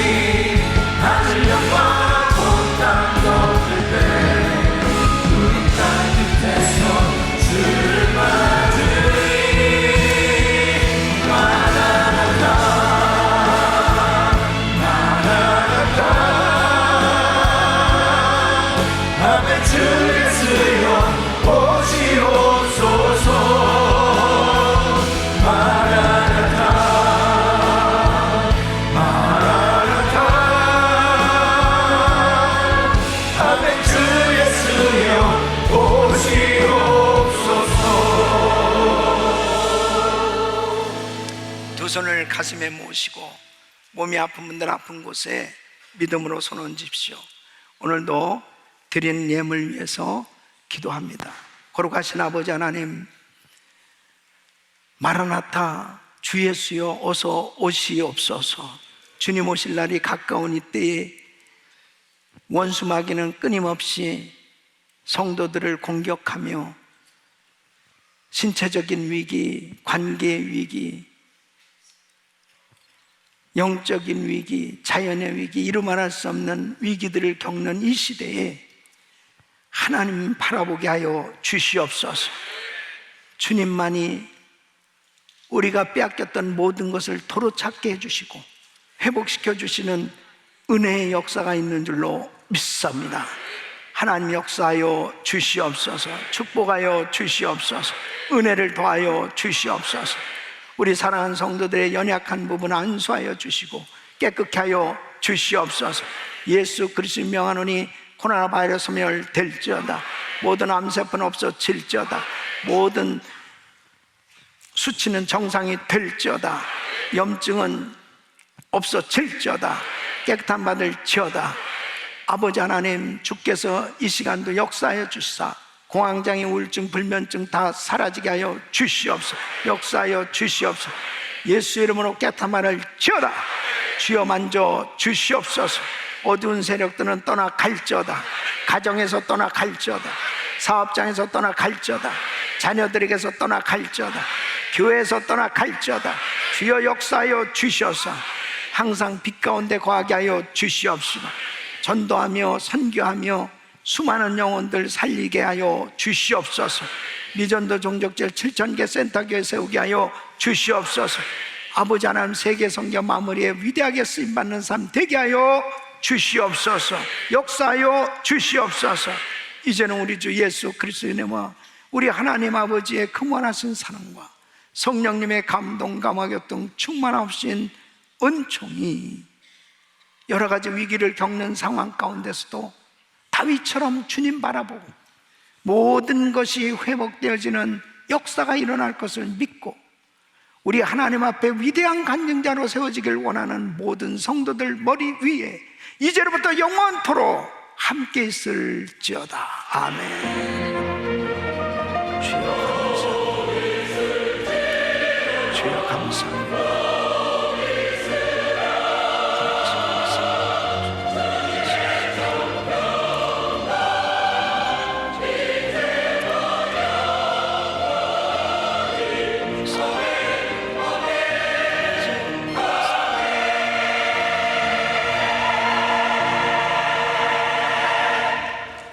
하늘 영광 온 땅 덮을 때 우리 땅 끝에서 주를 맞으리. 주 예수여 오시옵소서. 마라나타 마라나타. 아멘. 주 예수여 오시옵소서. 두 손을 가슴에 모으시고 몸이 아픈 분들 아픈 곳에 믿음으로 손 얹으십시오. 오늘도 드리는 예물 위해서 기도합니다. 거룩하신 아버지 하나님, 마라나타 주 예수여 어서 오시옵소서. 주님 오실 날이 가까운 이때에 원수 마귀는 끊임없이 성도들을 공격하며 신체적인 위기, 관계의 위기, 영적인 위기, 자연의 위기, 이루 말할 수 없는 위기들을 겪는 이 시대에 하나님 바라보게 하여 주시옵소서. 주님만이 우리가 빼앗겼던 모든 것을 도로 찾게 해주시고 회복시켜 주시는 은혜의 역사가 있는 줄로 믿습니다. 하나님 역사하여 주시옵소서. 축복하여 주시옵소서. 은혜를 더하여 주시옵소서. 우리 사랑하는 성도들의 연약한 부분 안수하여 주시고 깨끗게 하여 주시옵소서. 예수 그리스도의 명하노니 코로나 바이러스 멸될지어다. 모든 암세포는 없어질지어다. 모든 수치는 정상이 될지어다. 염증은 없어질지어다. 깨끗한 받을지어다. 아버지 하나님, 주께서 이 시간도 역사하여 주시사 공황장애, 우울증, 불면증 다 사라지게 하여 주시옵소서. 역사하여 주시옵소서. 예수 이름으로 깨끗한 말을 지어다. 주여 만져 주시옵소서. 어두운 세력들은 떠나갈지어다. 가정에서 떠나갈지어다. 사업장에서 떠나갈지어다. 자녀들에게서 떠나갈지어다. 교회에서 떠나갈지어다. 주여 역사하여 주시옵소서. 항상 빛 가운데 거하게 하여 주시옵소서. 전도하며 선교하며 수많은 영혼들 살리게 하여 주시옵소서. 미전도 종족제일 7,000개 센터교회 세우게 하여 주시옵소서. 아버지 하나님, 세계 선교 마무리에 위대하게 쓰임받는 삶 되게 하여 주시옵소서. 역사하여 주시옵소서. 이제는 우리 주 예수 그리스도의 은혜와 우리 하나님 아버지의 크무하신 사랑과 성령님의 감동 감화교통 충만하신 은총이 여러 가지 위기를 겪는 상황 가운데서도 다윗처럼 주님 바라보고 모든 것이 회복되어지는 역사가 일어날 것을 믿고 우리 하나님 앞에 위대한 간증자로 세워지길 원하는 모든 성도들 머리 위에 이제로부터 영원토록 함께 있을지어다. 아멘. 주여 감사합니다. 주여 감사합니다.